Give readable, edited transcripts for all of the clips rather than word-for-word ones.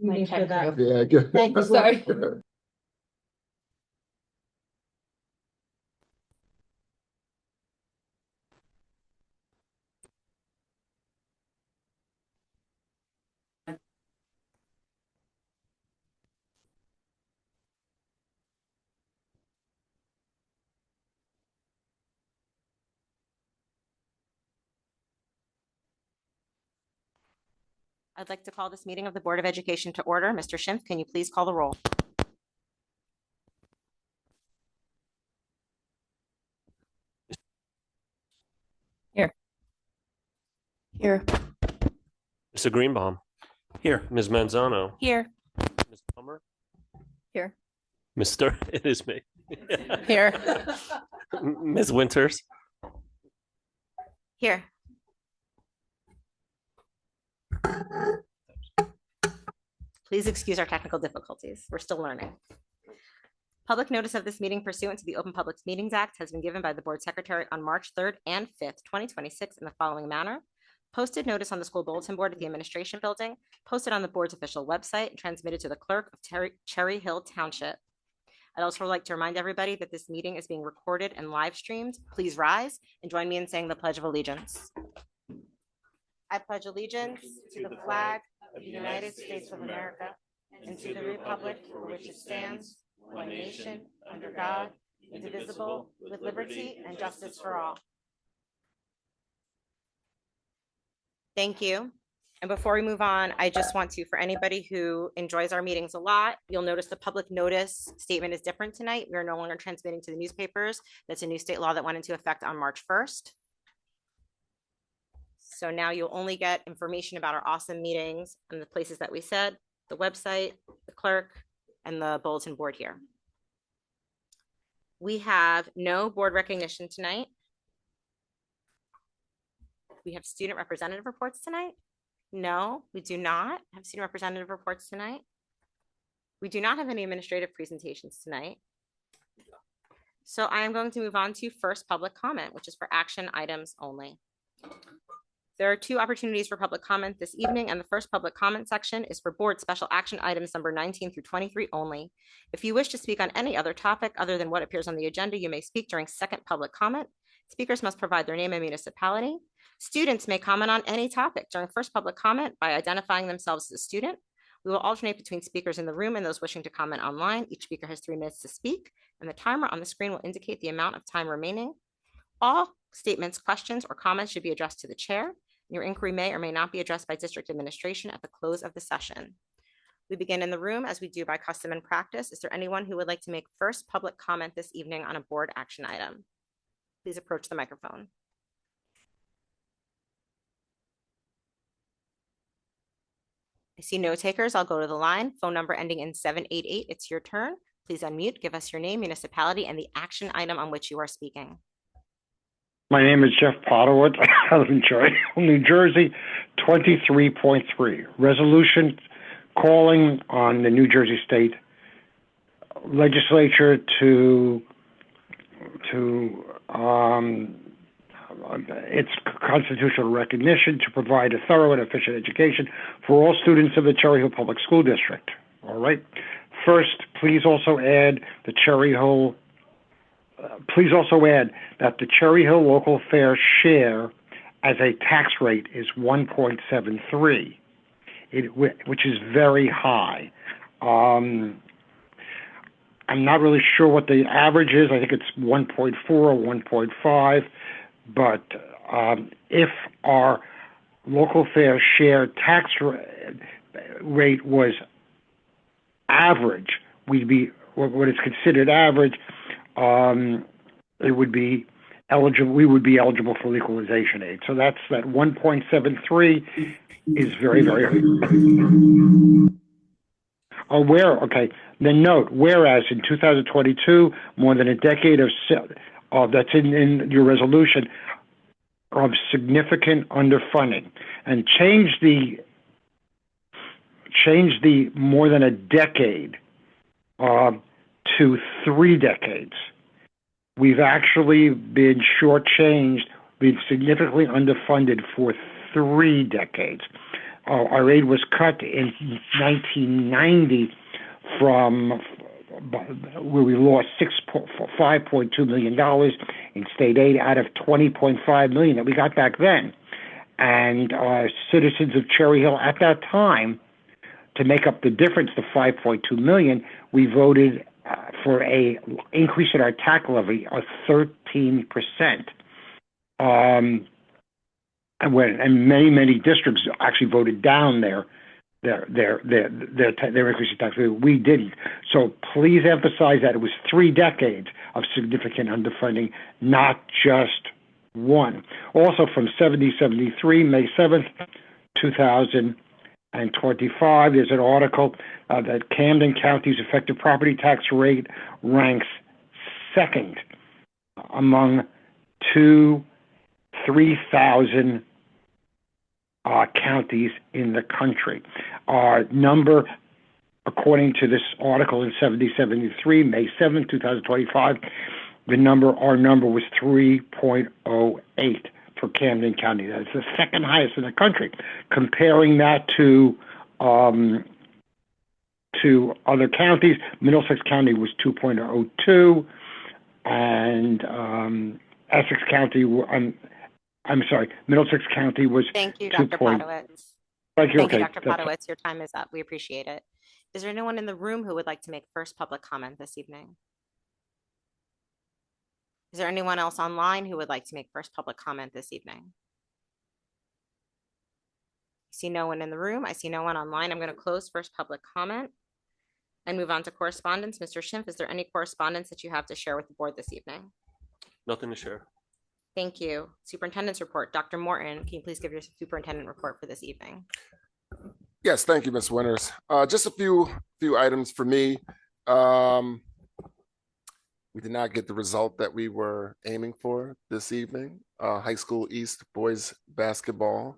Meeting for that. Yeah, good. Thank you, sorry. I'd like to call this meeting of the Board of Education to order. Mr. Schimpf, can you please call the roll? Here. Mr. Greenbaum. Here. Ms. Manzano. Here. Ms. Palmer. Here. Mr. It is me. Here. Ms. Winters. Here. Please excuse our technical difficulties. We're still learning. Public notice of this meeting pursuant to the Open Public Meetings Act has been given by the Board Secretary on March 3rd and 5th, 2026 in the following manner. Posted notice on the school bulletin board at the administration building, posted on the board's official website, and transmitted to the clerk of Cherry Hill Township. I'd also like to remind everybody that this meeting is being recorded and live streamed. Please rise and join me in saying the Pledge of Allegiance. I pledge allegiance to the flag of the United States of America and to the republic for which it stands, one nation, under God, indivisible, with liberty and justice for all. Thank you. And before we move on, I just want to, for anybody who enjoys our meetings a lot, you'll notice the public notice statement is different tonight. We are no longer transmitting to the newspapers. That's a new state law that went into effect on March 1st. So now you'll only get information about our awesome meetings and the places that we said, the website, the clerk, and the bulletin board here. We have no board recognition tonight. We have student representative reports tonight. No, we do not have student representative reports tonight. We do not have any administrative presentations tonight. So I am going to move on to first public comment, which is for action items only. There are two opportunities for public comment this evening, and the first public comment section is for board special action items number 19 through 23 only. If you wish to speak on any other topic other than what appears on the agenda, you may speak during second public comment. Speakers must provide their name and municipality. Students may comment on any topic during first public comment by identifying themselves as a student. We will alternate between speakers in the room and those wishing to comment online. Each speaker has 3 minutes to speak, and the timer on the screen will indicate the amount of time remaining. All statements, questions, or comments should be addressed to the chair. Your inquiry may or may not be addressed by district administration at the close of the session. We begin in the room as we do by custom and practice. Is there anyone who would like to make first public comment this evening on a board action item? Please approach the microphone. I see no takers. I'll go to the line. Phone number ending in 788. It's your turn. Please unmute, give us your name, municipality, and the action item on which you are speaking. My name is Jeff Potterwood. I live in New Jersey, 23.3. Resolution calling on the New Jersey State Legislature to its constitutional recognition to provide a thorough and efficient education for all students of the Cherry Hill Public School District. All right. First, please also add that the Cherry Hill local fair share as a tax rate is 1.73, which is very high. I'm not really sure what the average is. I think it's 1.4 or 1.5. But if our local fair share tax rate was average, we'd be what is considered average. It would be eligible. We would be eligible for equalization aid. So that's that 1.73 is very, very. Okay. Then note, whereas in 2022, more than a decade of that's in your resolution of significant underfunding, and change the more than a decade to 3 decades. We've actually been shortchanged, been significantly underfunded for 3 decades. Our aid was cut in 1990 from where we lost $5.2 million in state aid out of $20.5 million that we got back then. And citizens of Cherry Hill at that time, to make up the difference, the $5.2 million, we voted for a increase in our tax levy of 13%. And many districts actually voted down their increase in tax levy. We didn't. So please emphasize that it was 3 decades of significant underfunding, not just one. Also from 73, May 7th, 2025, there's an article that Camden County's effective property tax rate ranks second among 3,000 counties in the country. Our number, according to this article in 73, May 7, 2025, our number was 3.08 for Camden County. That's the second highest in the country. Comparing that to other counties, Middlesex County was 2.02, and Essex County, I'm sorry, Middlesex County was Thank you, Dr. Potowitz. Thank you, Thank you, okay. Dr. Potowitz. Your time is up. We appreciate it. Is there anyone in the room who would like to make first public comment this evening? Is there anyone else online who would like to make first public comment this evening? I see no one in the room. I see no one online. I'm going to close first public comment and move on to correspondence. Mr. Schimpf, is there any correspondence that you have to share with the board this evening? Nothing to share. Thank you. Superintendent's report. Dr. Morton, can you please give your superintendent report for this evening? Yes, thank you, Ms. Winters. Just a few items for me. We did not get the result that we were aiming for this evening. High School East boys basketball.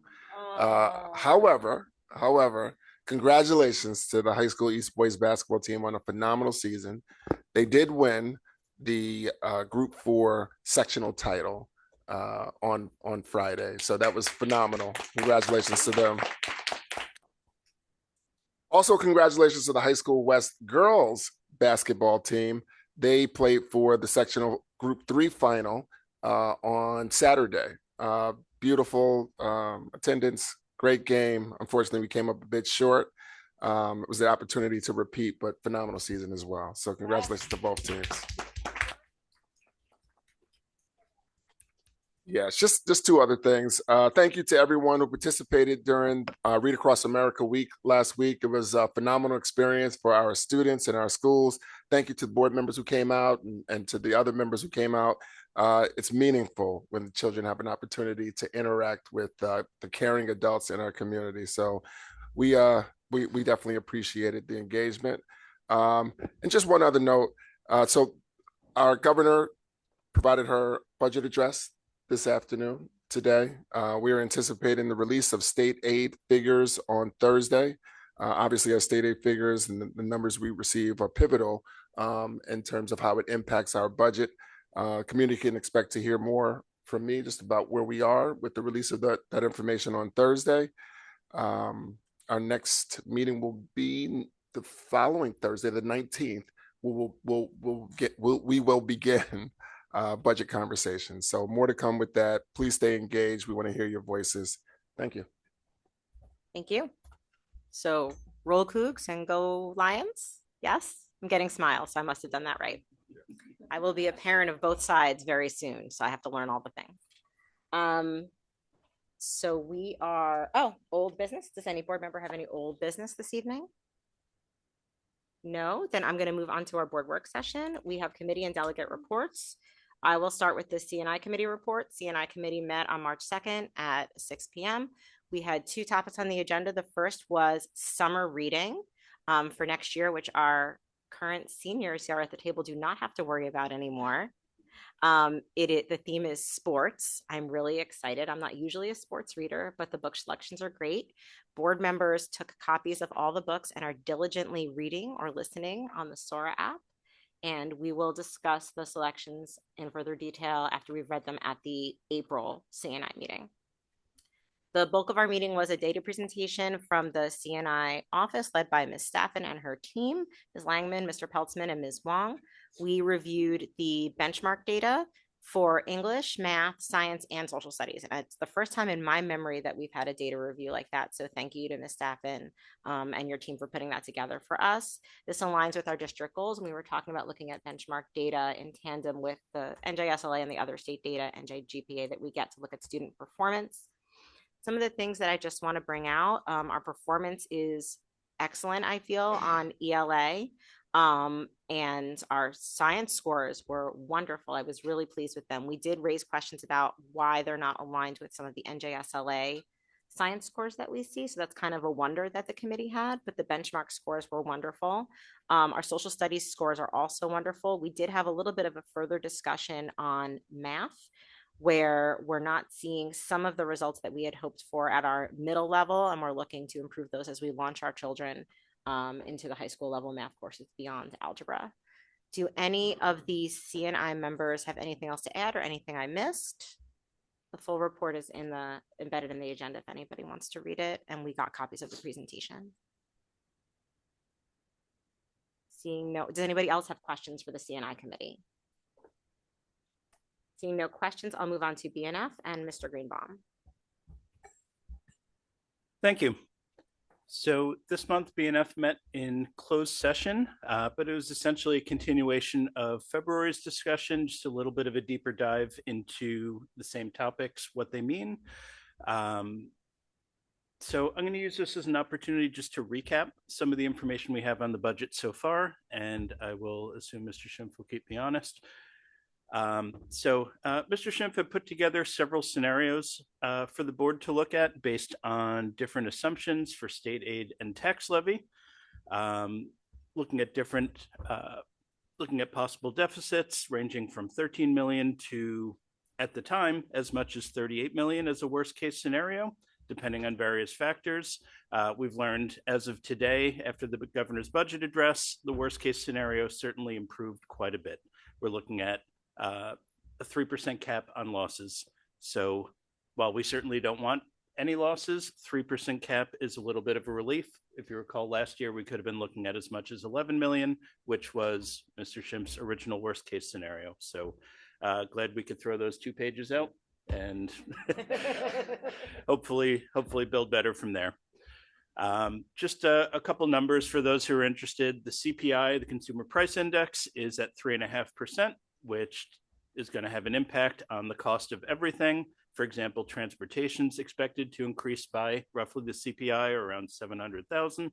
However, congratulations to the High School East boys basketball team on a phenomenal season. They did win the Group 4 sectional title on Friday, so that was phenomenal. Congratulations to them. Also, congratulations to the High School West girls basketball team. They played for the sectional Group 3 final on Saturday. Beautiful attendance, great game. Unfortunately, we came up a bit short. It was the opportunity to repeat, but phenomenal season as well. So congratulations to both teams. Yeah, just 2 other things. Thank you to everyone who participated during Read Across America Week last week. It was a phenomenal experience for our students and our schools. Thank you to the board members who came out and to the other members who came out. It's meaningful when children have an opportunity to interact with the caring adults in our community. So we definitely appreciated the engagement. And just one other note. So our governor provided her budget address this afternoon, today. We are anticipating the release of state aid figures on Thursday. Obviously, our state aid figures and the numbers we receive are pivotal in terms of how it impacts our budget. Community can expect to hear more from me just about where we are with the release of that information on Thursday. Our next meeting will be the following Thursday, the 19th. We will begin budget conversations. So more to come with that. Please stay engaged. We want to hear your voices. Thank you. Thank you. So roll Cougs and go Lions. Yes, I'm getting smiles, so I must have done that right. I will be a parent of both sides very soon, so I have to learn all the things. So we are, old business. Does any board member have any old business this evening? No, then I'm going to move on to our board work session. We have committee and delegate reports. I will start with the CNI committee report. CNI committee met on March 2nd at 6 p.m. We had 2 topics on the agenda. The first was summer reading for next year, which our current seniors here at the table do not have to worry about anymore. The theme is sports. I'm really excited. I'm not usually a sports reader, but the book selections are great. Board members took copies of all the books and are diligently reading or listening on the Sora app. And we will discuss the selections in further detail after we've read them at the April CNI meeting. The bulk of our meeting was a data presentation from the CNI office led by Ms. Staffen and her team, Ms. Langman, Mr. Peltzman, and Ms. Wong. We reviewed the benchmark data for English, math, science, and social studies. And it's the first time in my memory that we've had a data review like that. So thank you to Ms. Staffen and your team for putting that together for us. This aligns with our district goals. And we were talking about looking at benchmark data in tandem with the NJSLA and the other state data, NJGPA, that we get to look at student performance. Some of the things that I just want to bring out, our performance is excellent, I feel, on ELA. And our science scores were wonderful. I was really pleased with them. We did raise questions about why they're not aligned with some of the NJSLA science scores that we see. So that's kind of a wonder that the committee had, but the benchmark scores were wonderful. Our social studies scores are also wonderful. We did have a little bit of a further discussion on math, where we're not seeing some of the results that we had hoped for at our middle level, and we're looking to improve those as we launch our children into the high school level math courses beyond algebra. Do any of the CNI members have anything else to add or anything I missed? The full report is embedded in the agenda if anybody wants to read it, and we got copies of the presentation. Seeing no, does anybody else have questions for the CNI committee? Seeing no questions, I'll move on to BNF and Mr. Greenbaum. Thank you. So this month BNF met in closed session, but it was essentially a continuation of February's discussion, just a little bit of a deeper dive into the same topics, what they mean. So I'm going to use this as an opportunity just to recap some of the information we have on the budget so far, and I will assume Mr. Schimpf will keep me honest. Mr. Schimpf had put together several scenarios for the board to look at based on different assumptions for state aid and tax levy, looking at possible deficits ranging from 13 million to, at the time, as much as 38 million as a worst case scenario, depending on various factors. We've learned as of today, after the governor's budget address, the worst case scenario certainly improved quite a bit. We're looking at a 3% cap on losses. So while we certainly don't want any losses, 3% cap is a little bit of a relief. If you recall, last year we could have been looking at as much as 11 million, which was Mr. Schimpf's original worst case scenario. So glad we could throw those 2 pages out and hopefully build better from there. Just a couple numbers for those who are interested. The CPI, the Consumer Price Index, is at 3.5%, which is going to have an impact on the cost of everything. For example, transportation is expected to increase by roughly the CPI, or around 700,000.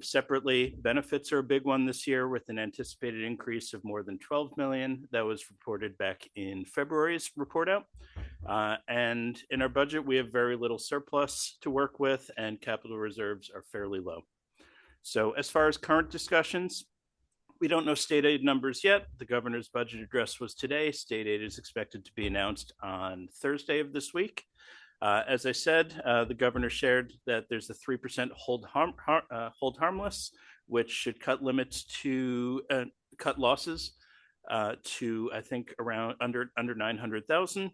Separately, benefits are a big one this year, with an anticipated increase of more than 12 million. That was reported back in February's report out. And in our budget, we have very little surplus to work with, and capital reserves are fairly low. So as far as current discussions, we don't know state aid numbers yet. The governor's budget address was today. State aid is expected to be announced on Thursday of this week. As I said, the governor shared that there's a 3% hold harmless, which should cut limits to cut losses to, I think, around under 900,000.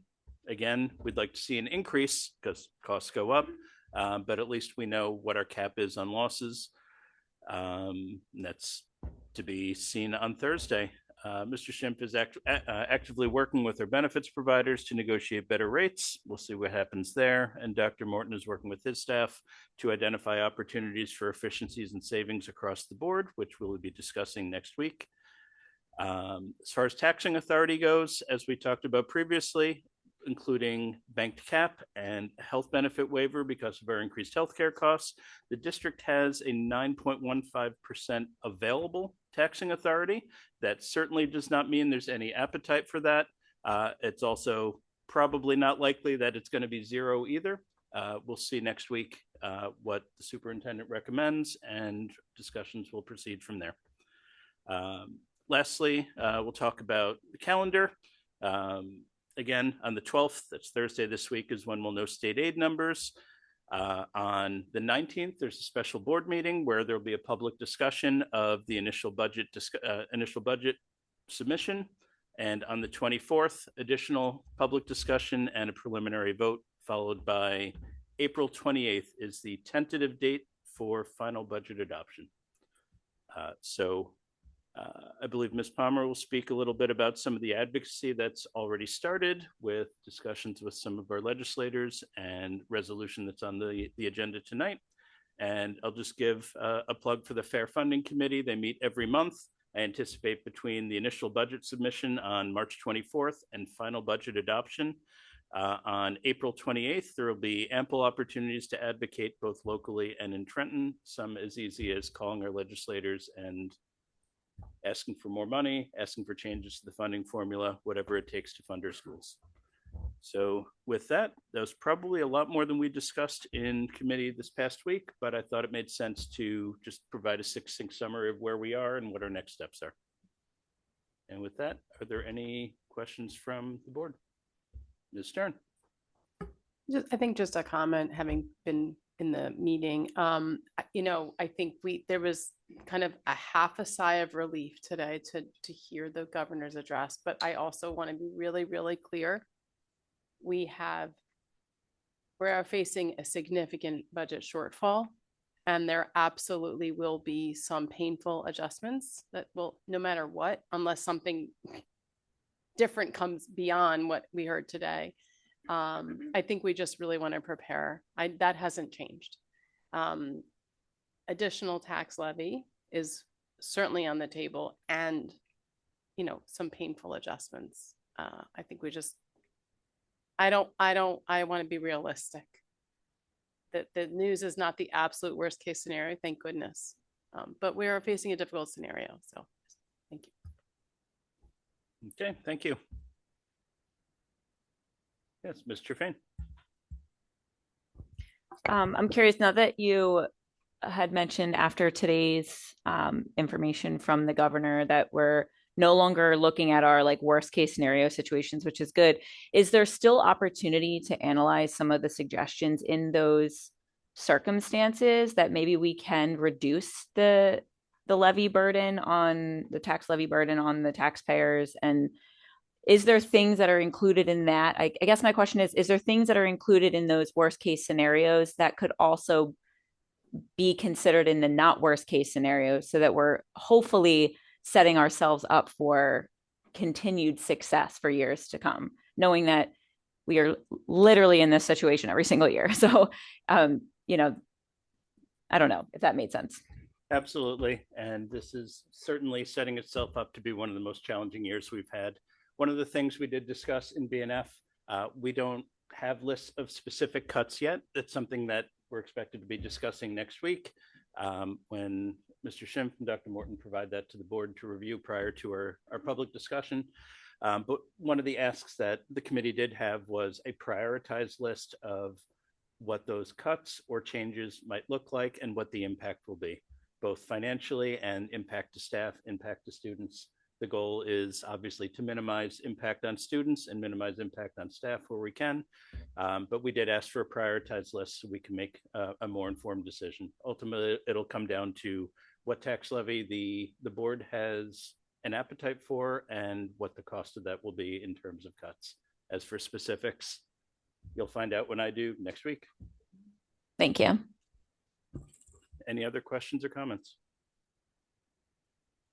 Again, we'd like to see an increase because costs go up, but at least we know what our cap is on losses. That's to be seen on Thursday. Mr. Schimpf is actively working with our benefits providers to negotiate better rates. We'll see what happens there. And Dr. Morton is working with his staff to identify opportunities for efficiencies and savings across the board, which we'll be discussing next week. As far as taxing authority goes, as we talked about previously, including banked cap and health benefit waiver because of our increased healthcare costs, the district has a 9.15% available taxing authority. That certainly does not mean there's any appetite for that. It's also probably not likely that it's going to be zero either. We'll see next week what the superintendent recommends, and discussions will proceed from there. Lastly, we'll talk about the calendar. Again, on the 12th, that's Thursday this week, is when we'll know state aid numbers. On the 19th, there's a special board meeting where there'll be a public discussion of the initial budget submission. And on the 24th, additional public discussion and a preliminary vote followed by April 28th is the tentative date for final budget adoption. I believe Ms. Palmer will speak a little bit about some of the advocacy that's already started with discussions with some of our legislators and resolution that's on the agenda tonight. And I'll just give a plug for the Fair Funding Committee. They meet every month. I anticipate between the initial budget submission on March 24th and final budget adoption on April 28th, there will be ample opportunities to advocate both locally and in Trenton, some as easy as calling our legislators and asking for more money, asking for changes to the funding formula, whatever it takes to fund our schools. So with that, that was probably a lot more than we discussed in committee this past week, but I thought it made sense to just provide a succinct summary of where we are and what our next steps are. And with that, are there any questions from the board? Ms. Stern. I think just a comment, having been in the meeting, I think there was kind of a half a sigh of relief today to hear the governor's address, but I also want to be really, really clear. We are facing a significant budget shortfall, and there absolutely will be some painful adjustments that will, no matter what, unless something different comes beyond what we heard today. I think we just really want to prepare. That hasn't changed. Additional tax levy is certainly on the table, and some painful adjustments. I think we just. I want to be realistic. That the news is not the absolute worst case scenario, thank goodness. But we are facing a difficult scenario. So, thank you. Okay, thank you. Yes, Mr. Fain. I'm curious, now that you had mentioned after today's information from the governor that we're no longer looking at our worst case scenario situations, which is good. Is there still opportunity to analyze some of the suggestions in those circumstances that maybe we can reduce the levy burden on the tax levy burden on the taxpayers? And is there things that are included in that? I guess my question is there things that are included in those worst case scenarios that could also be considered in the not worst case scenarios, so that we're hopefully setting ourselves up for continued success for years to come, knowing that we are literally in this situation every single year. So, I don't know if that made sense. Absolutely. And this is certainly setting itself up to be one of the most challenging years we've had. One of the things we did discuss in BNF, we don't have lists of specific cuts yet. That's something that we're expected to be discussing next week when Mr. Schimpf and Dr. Morton provide that to the board to review prior to our public discussion. But one of the asks that the committee did have was a prioritized list of what those cuts or changes might look like and what the impact will be, both financially and impact to staff, impact to students. The goal is obviously to minimize impact on students and minimize impact on staff where we can. But we did ask for a prioritized list so we can make a more informed decision. Ultimately, it'll come down to what tax levy the board has an appetite for and what the cost of that will be in terms of cuts. As for specifics, you'll find out when I do next week. Thank you. Any other questions or comments?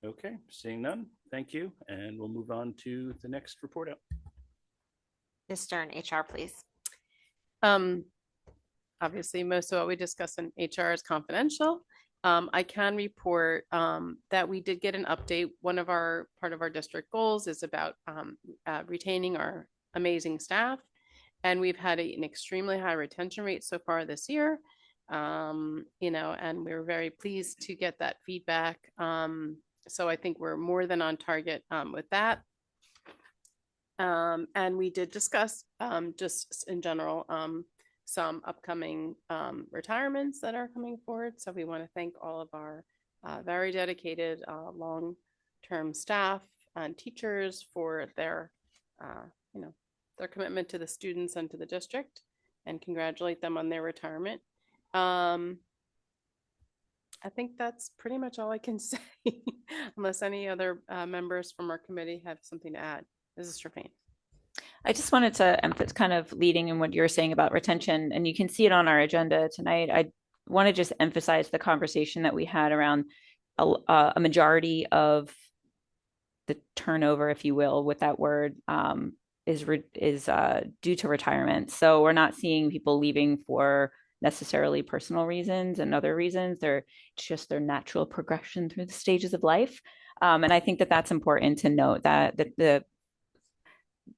Okay, seeing none, thank you. And we'll move on to the next report out. Ms. Stern, HR, please. Obviously, most of what we discuss in HR is confidential. I can report that we did get an update. Part of our district goals is about retaining our amazing staff. And we've had an extremely high retention rate so far this year. And we're very pleased to get that feedback. So I think we're more than on target with that. And we did discuss just in general some upcoming retirements that are coming forward. So we want to thank all of our very dedicated long-term staff and teachers for their commitment to the students and to the district, and congratulate them on their retirement. I think that's pretty much all I can say, unless any other members from our committee have something to add. Mrs. Trepane. I just wanted to emphasize kind of leading in what you're saying about retention, and you can see it on our agenda tonight. I want to just emphasize the conversation that we had around a majority of the turnover, if you will, with that word, is due to retirement. So we're not seeing people leaving for necessarily personal reasons and other reasons. It's just their natural progression through the stages of life. And I think that that's important to note that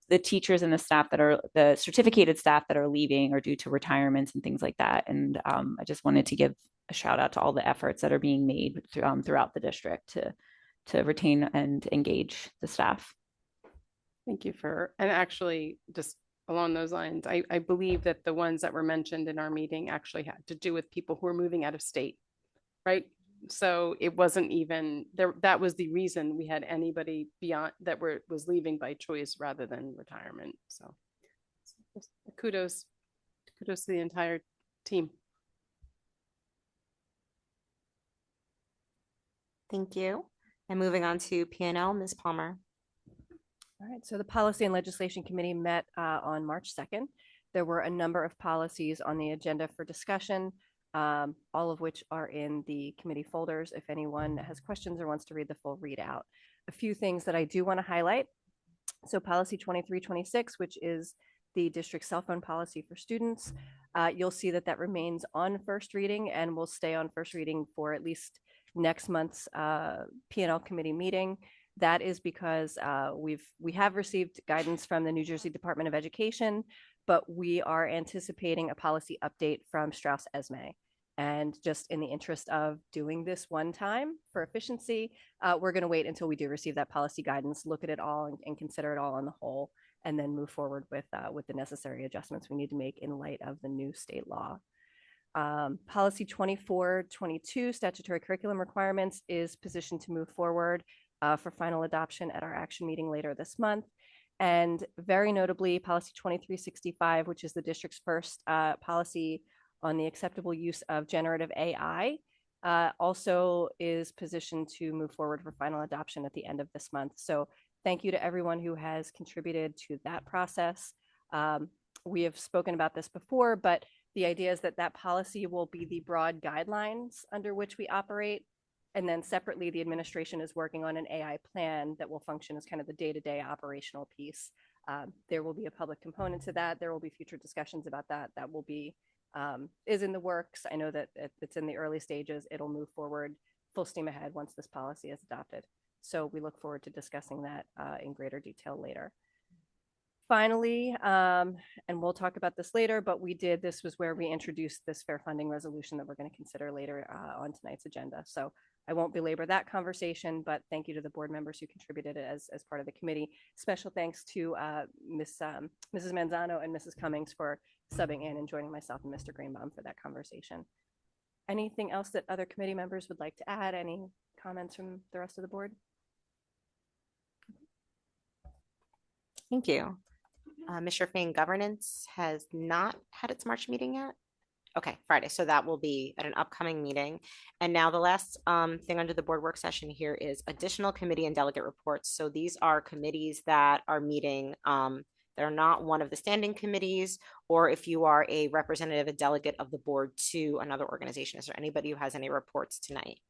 the teachers and the staff that are the certificated staff that are leaving are due to retirements and things like that. And I just wanted to give a shout out to all the efforts that are being made throughout the district to retain and engage the staff. Thank you and actually just along those lines, I believe that the ones that were mentioned in our meeting actually had to do with people who are moving out of state, right? So it wasn't even there. That was the reason we had anybody beyond that was leaving by choice rather than retirement. So kudos to the entire team. Thank you. And moving on to P&L, Ms. Palmer. All right, so the Policy and Legislation Committee met on March 2nd. There were a number of policies on the agenda for discussion, all of which are in the committee folders if anyone has questions or wants to read the full readout. A few things that I do want to highlight. So policy 2326, which is the district cell phone policy for students, you'll see that remains on first reading and will stay on first reading for at least next month's P&L committee meeting. That is because we have received guidance from the New Jersey Department of Education, but we are anticipating a policy update from Strauss Esme. And just in the interest of doing this one time for efficiency, we're going to wait until we do receive that policy guidance, look at it all and consider it all on the whole, and then move forward with the necessary adjustments we need to make in light of the new state law. Policy 2422, statutory curriculum requirements, is positioned to move forward for final adoption at our action meeting later this month. And very notably, policy 2365, which is the district's first policy on the acceptable use of generative AI, also is positioned to move forward for final adoption at the end of this month. So thank you to everyone who has contributed to that process. We have spoken about this before, but the idea is that policy will be the broad guidelines under which we operate. And then separately, the administration is working on an AI plan that will function as kind of the day-to-day operational piece. There will be a public component to that. There will be future discussions about that. That will be is in the works. I know that it's in the early stages. It'll move forward full steam ahead once this policy is adopted. So we look forward to discussing that in greater detail later. Finally, and we'll talk about this later, but this was where we introduced this fair funding resolution that we're going to consider later on tonight's agenda. So I won't belabor that conversation, but thank you to the board members who contributed as part of the committee. Special thanks to Mrs. Manzano and Mrs. Cummings for subbing in and joining myself and Mr. Greenbaum for that conversation. Anything else that other committee members would like to add? Any comments from the rest of the board? Thank you. Ms. Shirfane, Governance has not had its March meeting yet. Okay, Friday. So that will be at an upcoming meeting. And now the last thing under the board work session here is additional committee and delegate reports. So these are committees that are meeting that are not one of the standing committees, or if you are a representative, a delegate of the board to another organization. Is there anybody who has any reports tonight?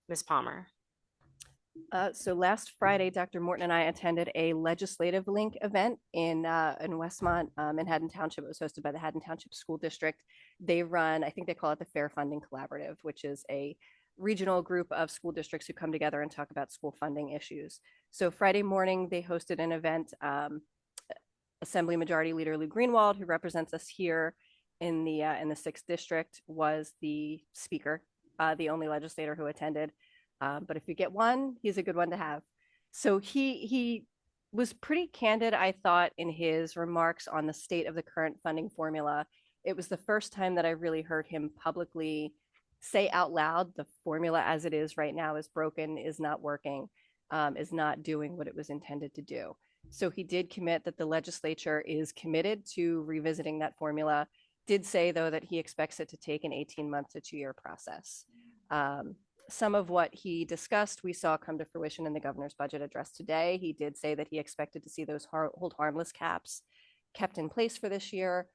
Ms. Palmer. So last Friday, Dr. Morton and I attended a legislative link event in Westmont, Manhattan Township. It was hosted by the Haddon Township School District. They run, I think they call it the Fair Funding Collaborative, which is a regional group of school districts who come together and talk about school funding issues. So Friday morning, they hosted an event. Assembly Majority Leader Lou Greenwald, who represents us here in the 6th district, was the speaker, the only legislator who attended. But if you get one, he's a good one to have. So he was pretty candid, I thought, in his remarks on the state of the current funding formula. It was the first time that I really heard him publicly say out loud, the formula as it is right now is broken, is not working, is not doing what it was intended to do. So he did commit that the legislature is committed to revisiting that formula, did say, though, that he expects it to take an 18-month to 2-year process. some of what he discussed, we saw come to fruition in the governor's budget address today. He did say that he expected to see those hold harmless caps kept in place for this year.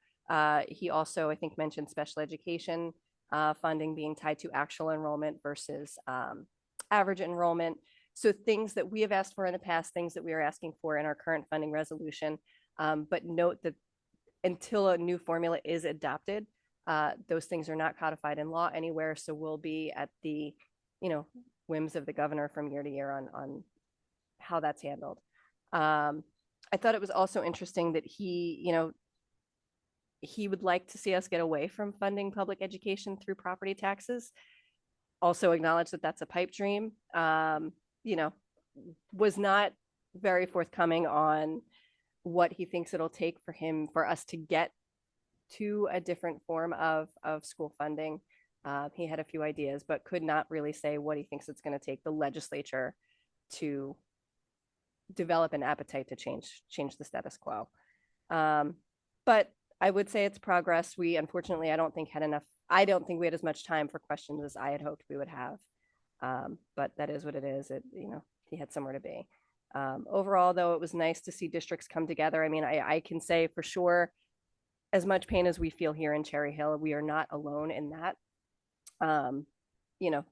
He also, I think, mentioned special education funding being tied to actual enrollment versus average enrollment. So things that we have asked for in the past, things that we are asking for in our current funding resolution. But note that until a new formula is adopted, those things are not codified in law anywhere. So we'll be at the, whims of the governor from year to year on how that's handled. I thought it was also interesting that he would like to see us get away from funding public education through property taxes. Also acknowledge that that's a pipe dream. Was not very forthcoming on what he thinks it'll take for us to get to a different form of school funding. He had a few ideas, but could not really say what he thinks it's going to take the legislature to develop an appetite to change the status quo. But I would say it's progress. We unfortunately, I don't think we had as much time for questions as I had hoped we would have. But that is what it is. He had somewhere to be. Overall, though, it was nice to see districts come together. I mean, I can say for sure, as much pain as we feel here in Cherry Hill, we are not alone in that.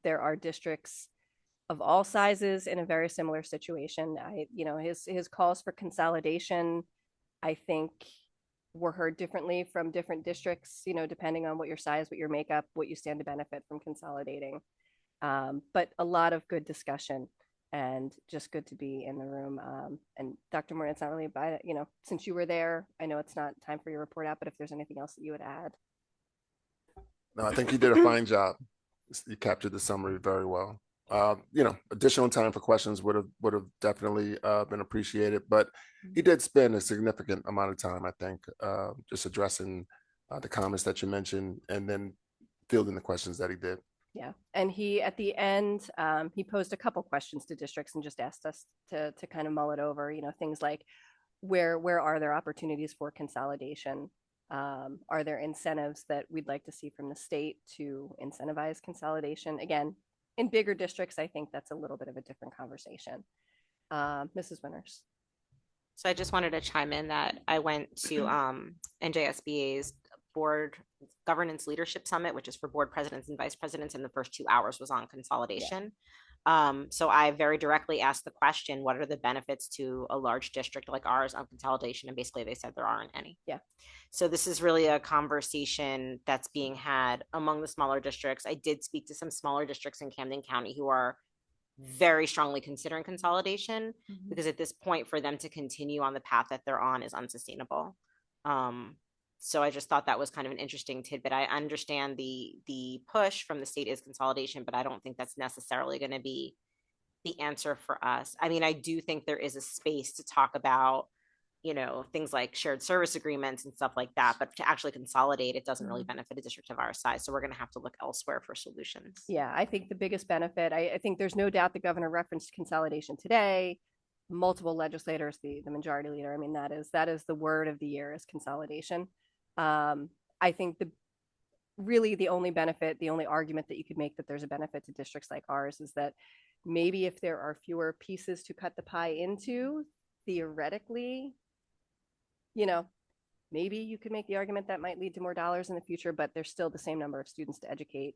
There are districts of all sizes in a very similar situation. His calls for consolidation, I think, were heard differently from different districts, depending on what your size, what your makeup, what you stand to benefit from consolidating. But a lot of good discussion and just good to be in the room. And Dr. Moore, it's not really about it, since you were there, I know it's not time for your report out, but if there's anything else that you would add. No, I think you did a fine job. You captured the summary very well. Additional time for questions would have definitely been appreciated, but he did spend a significant amount of time, I think, just addressing the comments that you mentioned and then fielding the questions that he did. Yeah, and he at the end he posed a couple questions to districts and just asked us to kind of mull it over. Things like where are there opportunities for consolidation? Are there incentives that we'd like to see from the state to incentivize consolidation? Again, in bigger districts, I think that's a little bit of a different conversation. Mrs. Winters. So I just wanted to chime in that I went to NJSBA's board governance leadership summit, which is for board presidents and vice presidents, and the first 2 hours was on consolidation. So I very directly asked the question, what are the benefits to a large district like ours on consolidation? And basically they said there aren't any. Yeah. So this is really a conversation that's being had among the smaller districts. I did speak to some smaller districts in Camden County who are very strongly considering consolidation, because at this point for them to continue on the path that they're on is unsustainable. So I just thought that was kind of an interesting tidbit. I understand the push from the state is consolidation, but I don't think that's necessarily going to be the answer for us. I mean, I do think there is a space to talk about, things like shared service agreements and stuff like that, but to actually consolidate, it doesn't really benefit a district of our size. So we're going to have to look elsewhere for solutions. Yeah, I think the biggest benefit, I think there's no doubt the governor referenced consolidation today. Multiple legislators, the majority leader, I mean, that is the word of the year is consolidation. I think the only benefit, the only argument that you could make that there's a benefit to districts like ours is that maybe if there are fewer pieces to cut the pie into, theoretically, maybe you could make the argument that might lead to more dollars in the future, but there's still the same number of students to educate,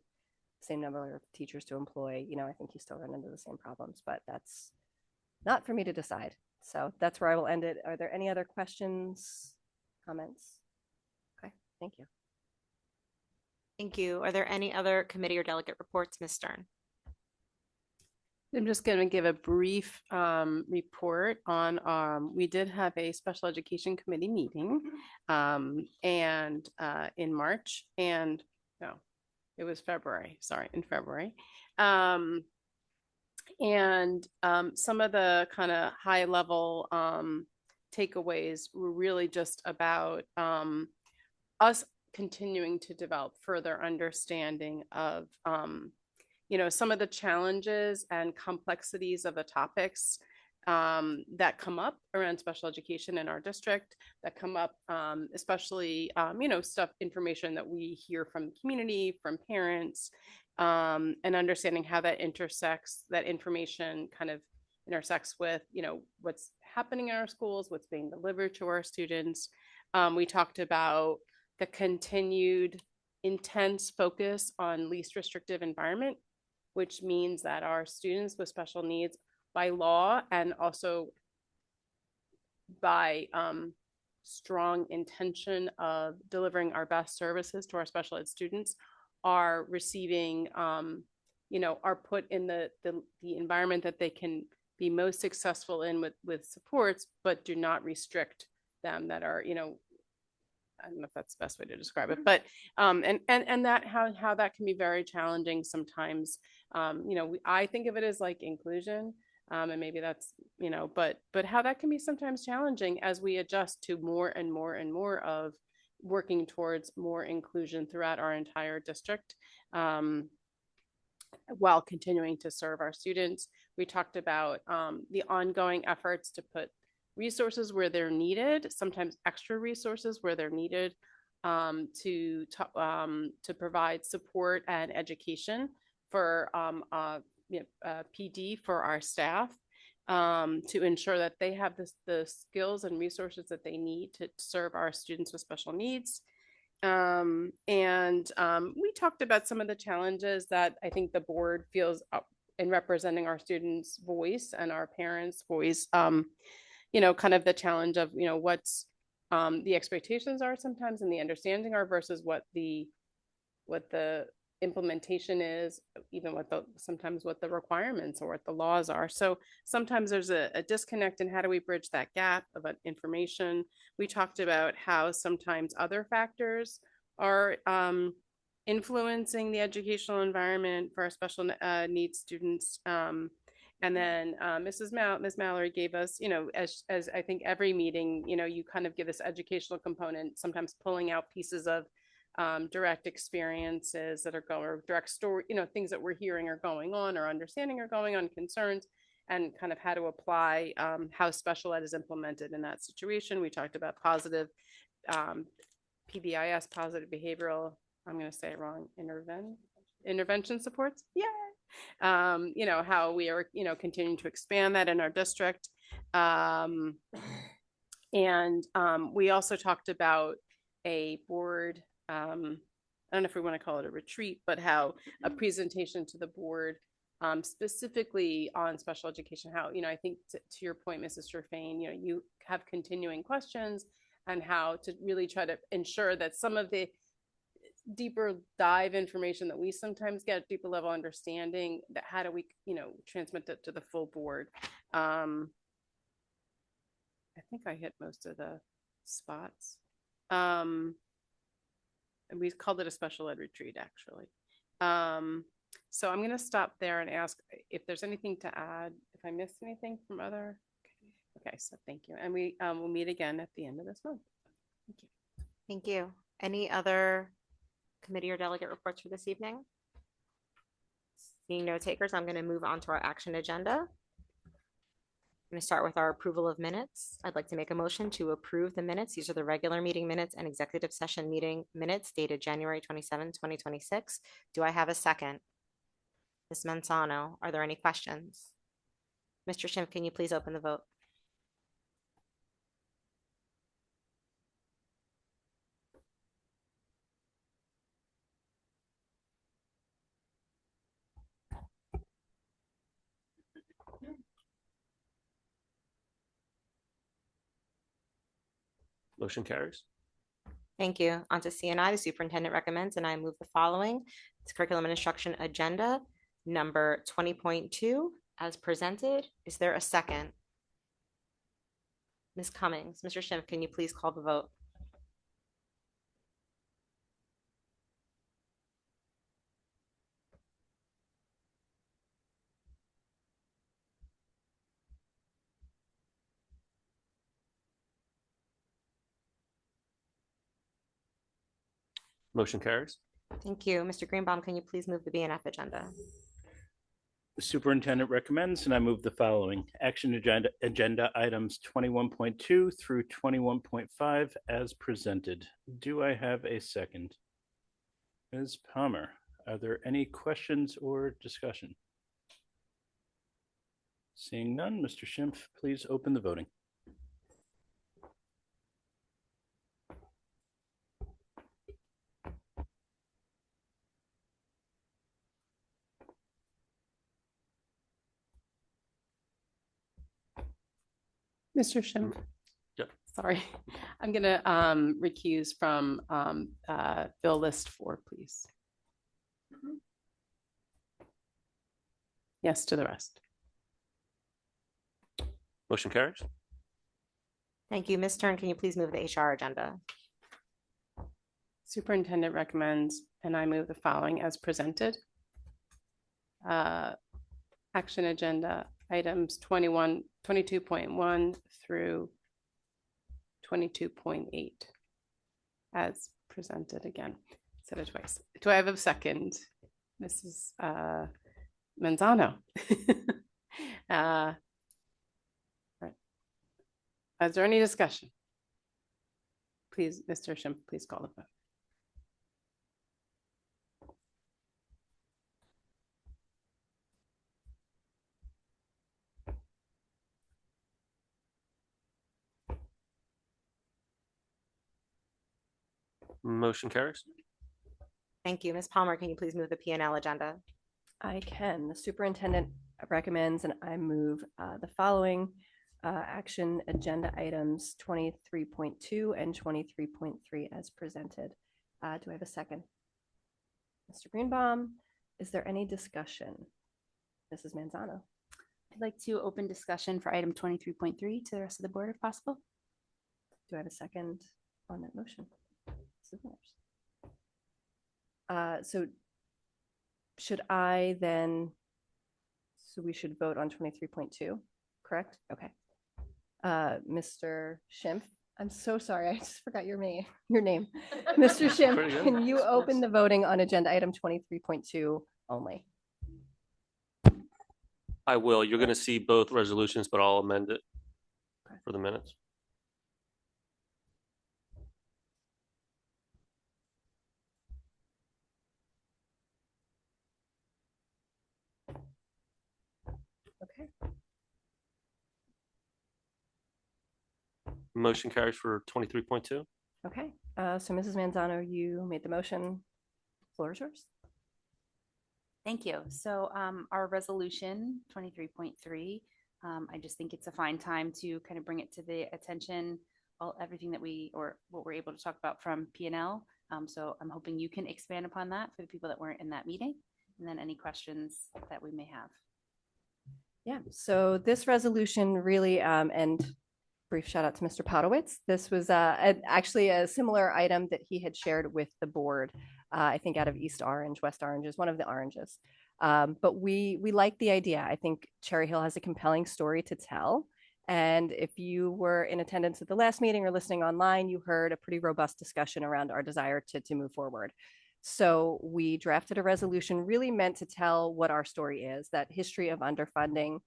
same number of teachers to employ. I think you still run into the same problems, but that's not for me to decide. So that's where I will end it. Are there any other questions, comments? Okay, thank you. Thank you. Are there any other committee or delegate reports, Ms. Stern? I'm just going to give a brief report on, we did have a special education committee meeting and in March, and no, it was February, sorry, in February. And some of the kind of high level takeaways were really just about us continuing to develop further understanding of some of the challenges and complexities of the topics that come up around special education in our district, that come up, especially, stuff, information that we hear from the community, from parents, and understanding how that intersects, that information kind of intersects with, what's happening in our schools, what's being delivered to our students. We talked about the continued intense focus on least restrictive environment, which means that our students with special needs by law and also by strong intention of delivering our best services to our special ed students are receiving, are put in the environment that they can be most successful in with supports, but do not restrict them, that are, I don't know if that's the best way to describe it, but and that how that can be very challenging sometimes. I think of it as like inclusion, and maybe that's, but how that can be sometimes challenging as we adjust to more and more and more of working towards more inclusion throughout our entire district, while continuing to serve our students. We talked about the ongoing efforts to put resources where they're needed, sometimes extra resources where they're needed, to provide support and education for PD for our staff, to ensure that they have the skills and resources that they need to serve our students with special needs. We talked about some of the challenges that I think the board feels in representing our students' voice and our parents' voice. Kind of the challenge of, what's the expectations are sometimes and the understanding are versus what the implementation is, even sometimes what the requirements or what the laws are. So sometimes there's a disconnect in how do we bridge that gap of information. We talked about how sometimes other factors are influencing the educational environment for our special needs students. And then Ms. Mallory gave us, as I think every meeting, you kind of give this educational component, sometimes pulling out pieces of direct experiences that are going, or direct story, things that we're hearing are going on, or understanding are going on, concerns, and kind of how to apply how special ed is implemented in that situation. We talked about positive PBIS, positive behavioral, I'm going to say it wrong, intervention supports. Yeah. How we are, continuing to expand that in our district. We also talked about a board, I don't know if we want to call it a retreat, but how a presentation to the board, specifically on special education, how, I think to your point, Mrs. Sherfain, you have continuing questions and how to really try to ensure that some of the deeper dive information that we sometimes get, deeper level understanding, that how do we, transmit that to the full board. I think I hit most of the spots. And we called it a special ed retreat, actually. So I'm going to stop there and ask if there's anything to add, if I missed anything from other. Okay, so thank you. And we will meet again at the end of this month. Thank you. Thank you. Any other committee or delegate reports for this evening? Seeing no takers, I'm going to move on to our action agenda. I'm going to start with our approval of minutes. I'd like to make a motion to approve the minutes. These are the regular meeting minutes and executive session meeting minutes dated January 27, 2026. Do I have a second? Ms. Manzano, are there any questions? Mr. Schimpf, can you please open the vote? Motion carries. Thank you. On to CNI. The superintendent recommends, and I move the following. It's curriculum and instruction agenda number 20.2 as presented. Is there a second? Ms. Cummings, Mr. Schimpf, can you please call the vote? Motion carries. Thank you. Mr. Greenbaum, can you please move the BNF agenda? The superintendent recommends, and I move the following action agenda items 21.2 through 21.5 as presented. Do I have a second? Ms. Palmer, are there any questions or discussion? Seeing none, Mr. Schimpf, please open the voting. Mr. Schimpf. Yep. Sorry, I'm gonna recuse from bill list 4, please. Yes to the rest. Motion carries. Thank you. Ms. Stern, can you please move the HR agenda? Superintendent recommends, and I move the following as presented. Action agenda items 22.1 through 22.8 as presented again. Said it twice. Do I have a second? Mrs. Manzano. Right. Is there any discussion? Please, Mr. Schimpf, please call the vote. Motion carries. Thank you. Ms. Palmer, can you please move the P&L agenda? I can. The superintendent recommends, and I move the following action agenda items 23.2 and 23.3 as presented. Do I have a second? Mr. Greenbaum, is there any discussion? Mrs. Manzano. I'd like to open discussion for item 23.3 to the rest of the board if possible. Do I have a second on that motion? So should I then, so we should vote on 23.2, correct? Okay. Mr. Schimpf, I'm so sorry, I just forgot your name. Mr. Pretty Schimpf, good. can you open the voting on agenda item 23.2 only? I will. You're going to see both resolutions, but I'll amend it for the minutes. Okay. Motion carries for 23.2. Okay. So Mrs. Manzano, you made the motion. Floor is yours. Thank you. So our resolution 23.3, I just think it's a fine time to kind of bring it to the attention, everything that what we're able to talk about from P&L. So I'm hoping you can expand upon that for the people that weren't in that meeting, and then any questions that we may have. Yeah, so this resolution really, and brief shout out to Mr. Podowitz. This was actually a similar item that he had shared with the board, I think out of East Orange, West Orange is one of the oranges. But we like the idea. I think Cherry Hill has a compelling story to tell. And if you were in attendance at the last meeting or listening online, you heard a pretty robust discussion around our desire to move forward. So we drafted a resolution really meant to tell what our story is, that history of underfunding,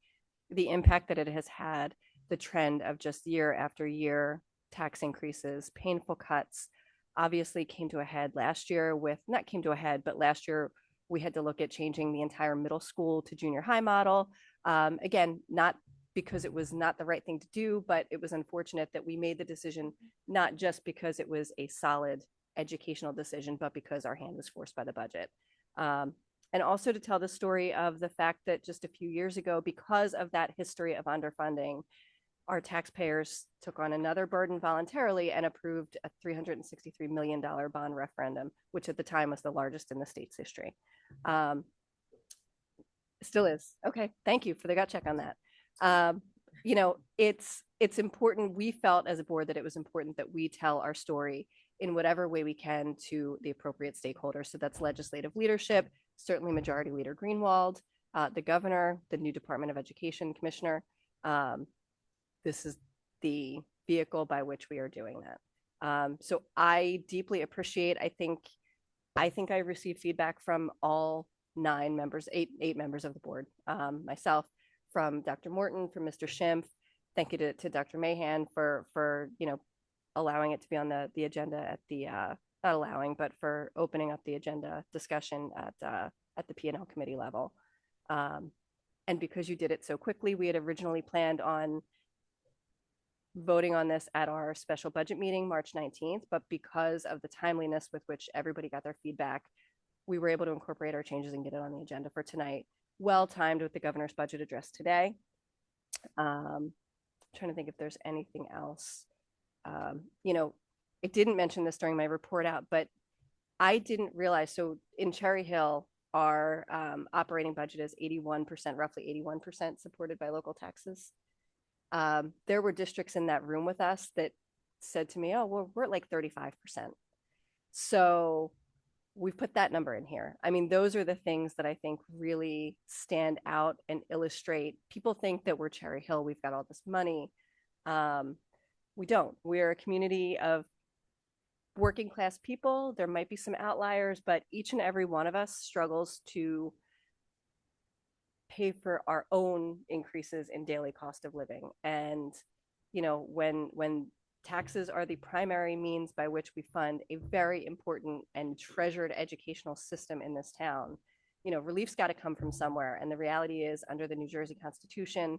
the impact that it has had, the trend of just year after year tax increases, painful cuts, obviously came to a head last year but last year we had to look at changing the entire middle school to junior high model. Again, not because it was not the right thing to do, but it was unfortunate that we made the decision, not just because it was a solid educational decision, but because our hand was forced by the budget. And also to tell the story of the fact that just a few years ago, because of that history of underfunding, our taxpayers took on another burden voluntarily and approved a $363 million bond referendum, which at the time was the largest in the state's history. Still is. Okay, thank you for the gut check on that. You know, it's important. We felt as a board that it was important that we tell our story in whatever way we can to the appropriate stakeholders. So that's legislative leadership, certainly Majority Leader Greenwald, the governor, the new Department of Education commissioner. This is the vehicle by which we are doing that. So I deeply appreciate, I think I received feedback from all eight members of the board, myself, from Dr. Morton, from Mr. Schimpf. Thank you to Dr. Mahan for allowing it to be on the agenda at the not allowing, but for opening up the agenda discussion at the P&L committee level. And because you did it so quickly, we had originally planned on voting on this at our special budget meeting, March 19th, but because of the timeliness with which everybody got their feedback, we were able to incorporate our changes and get it on the agenda for tonight. Well timed with the governor's budget address today. Trying to think if there's anything else. I didn't mention this during my report out, but I didn't realize, so in Cherry Hill, our operating budget is 81%, roughly 81% supported by local taxes. There were districts in that room with us that said to me, oh, well, we're at like 35%. So we've put that number in here. I mean, those are the things that I think really stand out and illustrate. People think that we're Cherry Hill, we've got all this money. We don't. We're a community of working class people. There might be some outliers, but each and every one of us struggles to pay for our own increases in daily cost of living. And, when taxes are the primary means by which we fund a very important and treasured educational system in this town, relief's got to come from somewhere. And the reality is, under the New Jersey Constitution,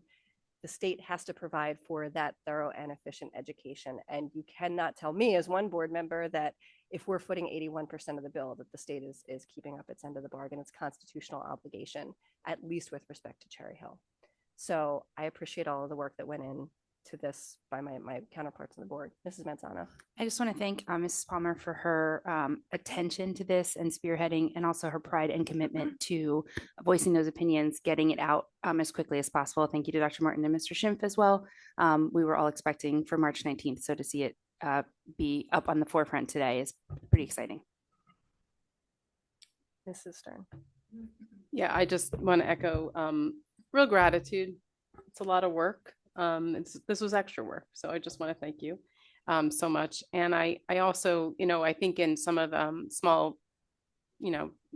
the state has to provide for that thorough and efficient education. And you cannot tell me as one board member that if we're footing 81% of the bill, that the state is keeping up its end of the bargain, its constitutional obligation, at least with respect to Cherry Hill. So I appreciate all of the work that went in to this by my counterparts on the board. Mrs. Manzano. I just want to thank Mrs. Palmer for her attention to this and spearheading, and also her pride and commitment to voicing those opinions, getting it out as quickly as possible. Thank you to Dr. Martin and Mr. Schimpf as well. We were all expecting for March 19th, so to see it be up on the forefront today is pretty exciting. Mrs. Stern. Yeah, I just want to echo real gratitude. It's a lot of work. This was extra work, so I just want to thank you so much. And I also, I think in some of small,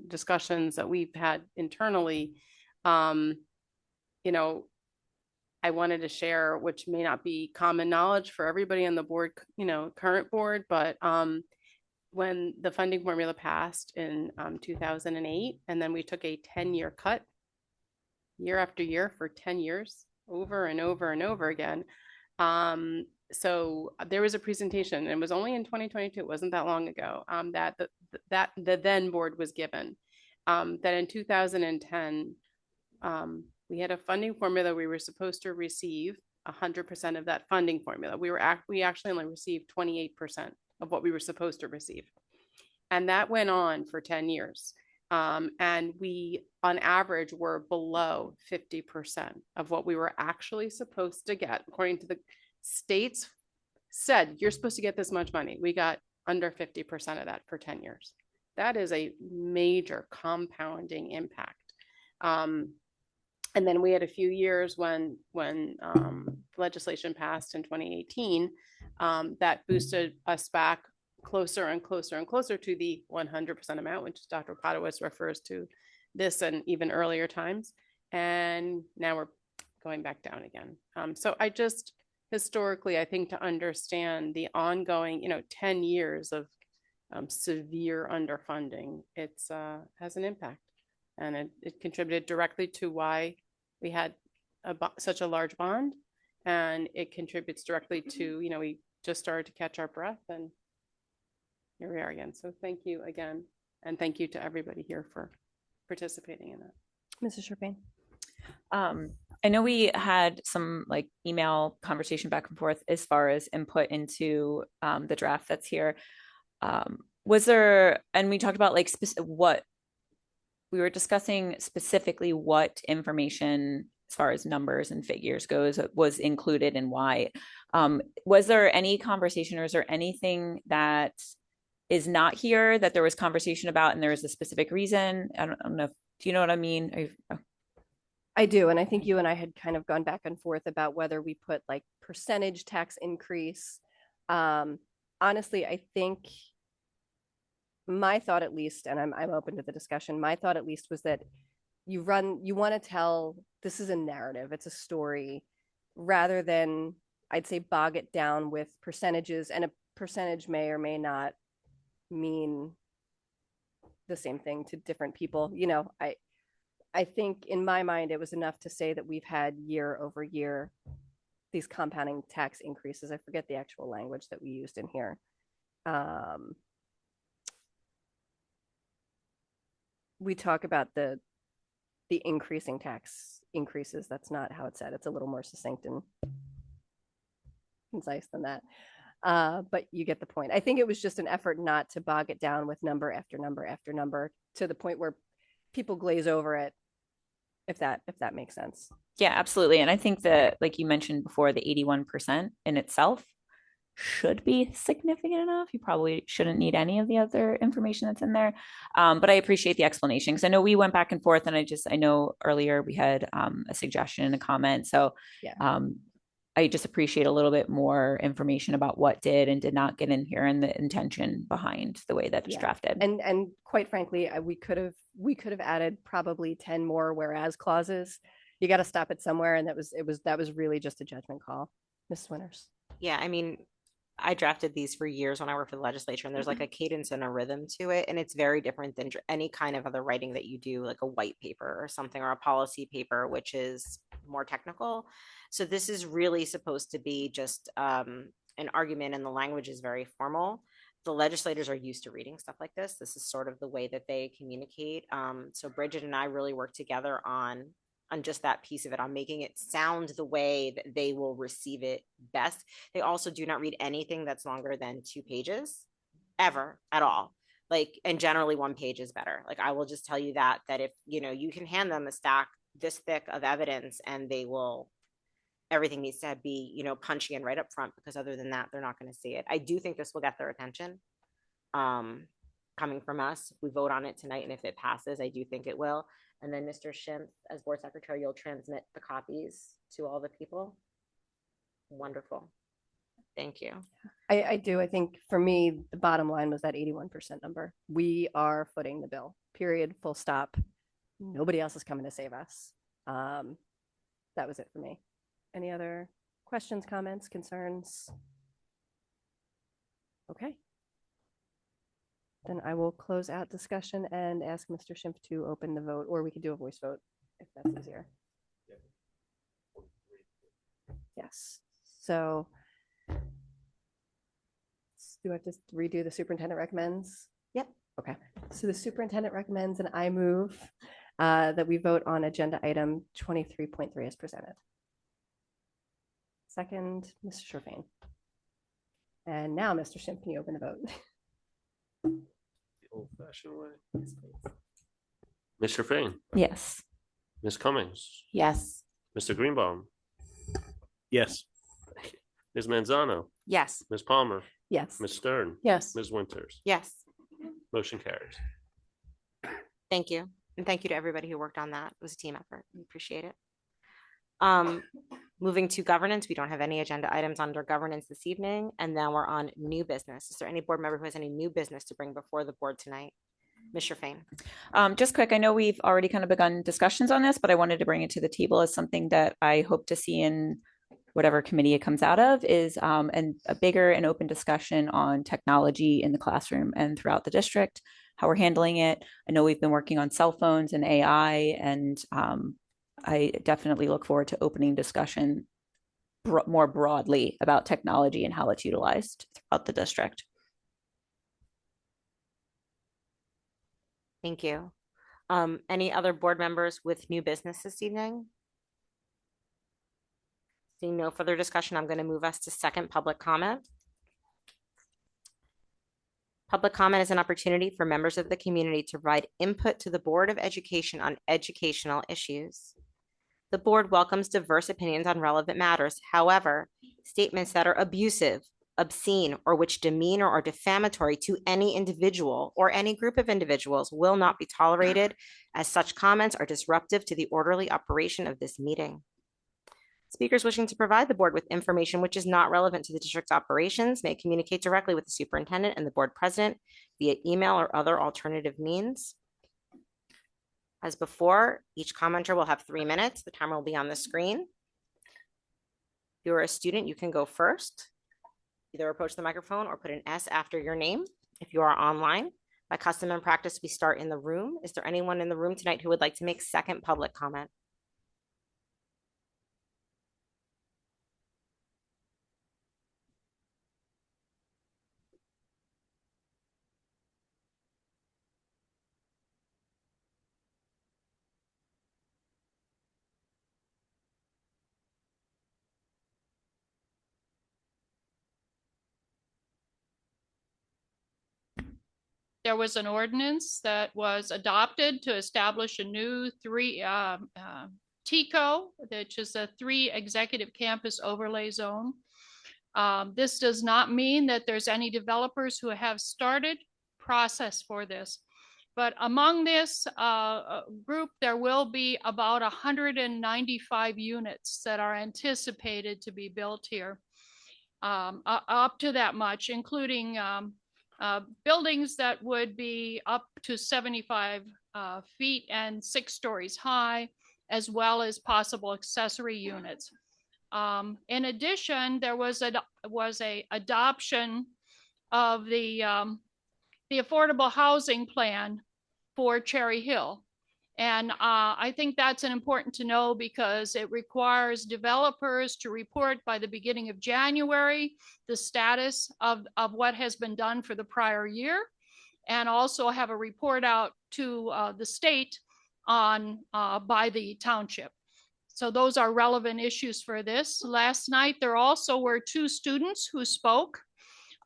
discussions that we've had internally, I wanted to share, which may not be common knowledge for everybody on the board, current board, but when the funding formula passed in 2008, and then we took a 10-year cut year after year for 10 years, over and over and over again. So there was a presentation, and it was only in 2022, it wasn't that long ago, that the then board was given, that in 2010, we had a funding formula. We were supposed to receive 100% of that funding formula. We actually only received 28% of what we were supposed to receive. And that went on for 10 years. And we, on average, were below 50% of what we were actually supposed to get. According to the states said, you're supposed to get this much money. We got under 50% of that for 10 years. That is a major compounding impact. And then we had a few years when legislation passed in 2018 that boosted us back closer and closer and closer to the 100% amount, which Dr. Potowitz refers to this and even earlier times. And now we're going back down again. So I just, historically, I think to understand the ongoing, 10 years of severe underfunding, it's has an impact. And it contributed directly to why we had such a large bond. And it contributes directly to, we just started to catch our breath, and here we are again. So thank you again. And thank you to everybody here for participating in that. Mrs. Sherpain. I know we had some email conversation back and forth as far as input into the draft that's here. Was there, and we talked about what we were discussing specifically, what information as far as numbers and figures goes was included and why. Was there any conversation, or is there anything that is not here that there was conversation about and there is a specific reason? I don't know. Do you know what I mean? I do. And I think you and I had kind of gone back and forth about whether we put percentage tax increase. Honestly, I think my thought at least, and I'm open to the discussion, my thought at least was that you want to tell, this is a narrative, it's a story, rather than, I'd say, bog it down with percentages, and a percentage may or may not mean the same thing to different people. You know, I think in my mind, it was enough to say that we've had year over year these compounding tax increases. I forget the actual language that we used in here. We talk about the increasing tax increases. That's not how it's said. It's a little more succinct and concise than that. But you get the point. I think it was just an effort not to bog it down with number after number after number to the point where people glaze over it, if that makes sense. Yeah, absolutely. And I think that, like you mentioned before, the 81% in itself should be significant enough. You probably shouldn't need any of the other information that's in there. But I appreciate the explanation, because I know we went back and forth, and I know earlier we had a suggestion and a comment. So Yeah. I just appreciate a little bit more information about what did and did not get in here, and the intention behind the way that it's drafted. And quite frankly, we could have added probably 10 more whereas clauses. You got to stop it somewhere, and that was really just a judgment call. Ms. Winters. Yeah, I mean, I drafted these for years when I worked for the legislature, and there's like a cadence and a rhythm to it. And it's very different than any kind of other writing that you do, like a white paper or something, or a policy paper, which is more technical. So this is really supposed to be just an argument, and the language is very formal. The legislators are used to reading stuff like this. This is sort of the way that they communicate. So Bridget and I really work together on just that piece of it, on making it sound the way that they will receive it best. They also do not read anything that's longer than 2 pages ever at all. Like, and generally 1 page is better. Like, I will just tell you that if, you can hand them a stack this thick of evidence, and everything needs to be, punchy and right up front, because other than that, they're not going to see it. I do think this will get their attention. Coming from us, if we vote on it tonight, and if it passes, I do think it will. And then Mr. Schimpf, as board secretary, you'll transmit the copies to all the people. Wonderful. Thank you. I do. I think for me, the bottom line was that 81% number. We are footing the bill, period, full stop. Nobody else is coming to save us. That was it for me. Any other questions, comments, concerns? Okay. Then I will close out discussion and ask Mr. Schimpf to open the vote, or we could do a voice vote if that's easier. Yes. So do I have to redo the superintendent recommends? Yep. Okay. So the superintendent recommends, and I move that we vote on agenda item 23.3 as presented. Second, Mr. Sherfain. And now, Mr. Schimpf, can you open the vote? The old-fashioned way. Yes, please. Mr. Fain, Yes. Ms. Cummings, Yes. Mr. Greenbaum, Yes. Ms. Manzano, Yes. Ms. Palmer, Yes. Ms. Stern, Yes. Ms. Winters. Yes. Motion carries. Thank you. And thank you to everybody who worked on that. It was a team effort. We appreciate it. Moving to governance, we don't have any agenda items under governance this evening, and now we're on new business. Is there any board member who has any new business to bring before the board tonight? Mr. Fain. Just quick, I know we've already kind of begun discussions on this, but I wanted to bring it to the table as something that I hope to see in whatever committee it comes out of, is and a bigger and open discussion on technology in the classroom and throughout the district, how we're handling it. I know we've been working on cell phones and AI, and I definitely look forward to opening discussion more broadly about technology and how it's utilized throughout the district. Thank you. Any other board members with new business this evening? Seeing no further discussion, I'm going to move us to second public comment. Public comment is an opportunity for members of the community to provide input to the Board of Education on educational issues. The board welcomes diverse opinions on relevant matters. However, statements that are abusive, obscene, or which demean or are defamatory to any individual or any group of individuals will not be tolerated, as such comments are disruptive to the orderly operation of this meeting. Speakers wishing to provide the board with information which is not relevant to the district's operations may communicate directly with the superintendent and the board president via email or other alternative means. As before, each commenter will have 3 minutes. The timer will be on the screen. If you're a student, you can go first. Either approach the microphone or put an S after your name. If you are online, by custom and practice, we start in the room. Is there anyone in the room tonight who would like to make second public comment? There was an ordinance that was adopted to establish a new TCO, which is a 3 executive campus overlay zone. This does not mean that there's any developers who have started process for this. But among this group, there will be about 195 units that are anticipated to be built here, up to that much, including buildings that would be up to 75 feet and 6 stories high, as well as possible accessory units. In addition, there was a adoption of the affordable housing plan for Cherry Hill. And I think that's important to know because it requires developers to report by the beginning of January the status of what has been done for the prior year, and also have a report out to the state on by the township. So those are relevant issues for this. Last night, there also were 2 students who spoke.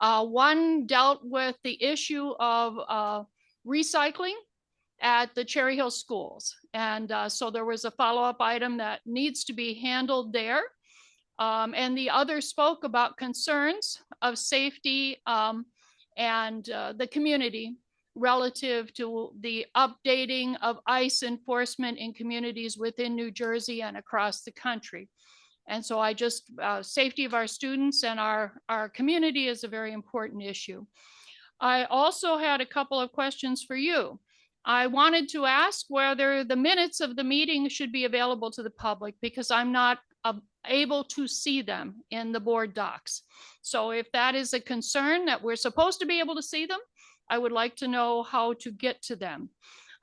One dealt with the issue of recycling at the Cherry Hill schools. And so there was a follow-up item that needs to be handled there. And the other spoke about concerns of safety and the community relative to the updating of ICE enforcement in communities within New Jersey and across the country. And so safety of our students and our community is a very important issue. I also had a couple of questions for you. I wanted to ask whether the minutes of the meeting should be available to the public because I'm not able to see them in the board docs. So if that is a concern that we're supposed to be able to see them, I would like to know how to get to them.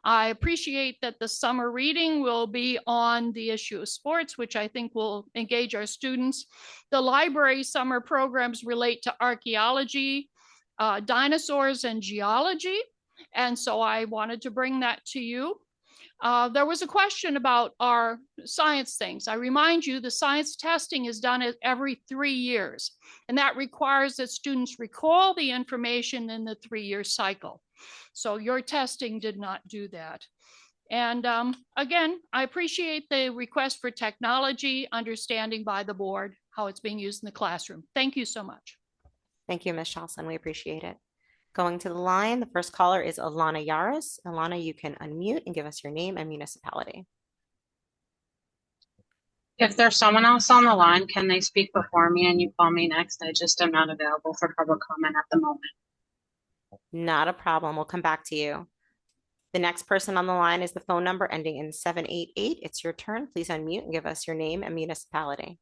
I appreciate that the summer reading will be on the issue of sports, which I think will engage our students. The library summer programs relate to archaeology, dinosaurs, and geology. And so I wanted to bring that to you. There was a question about our science things. I remind you, the science testing is done every 3 years, and that requires that students recall the information in the 3-year cycle. So your testing did not do that. And again, I appreciate the request for technology, understanding by the board how it's being used in the classroom. Thank you so much. Thank you, Ms. Charlson. We appreciate it. Going to the line, the first caller is Alana Yaris. Alana, you can unmute and give us your name and municipality. If there's someone else on the line, can they speak before me and you call me next? I just am not available for public comment at the moment. Not a problem. We'll come back to you. The next person on the line is the phone number ending in 788. It's your turn. Please unmute and give us your name and municipality.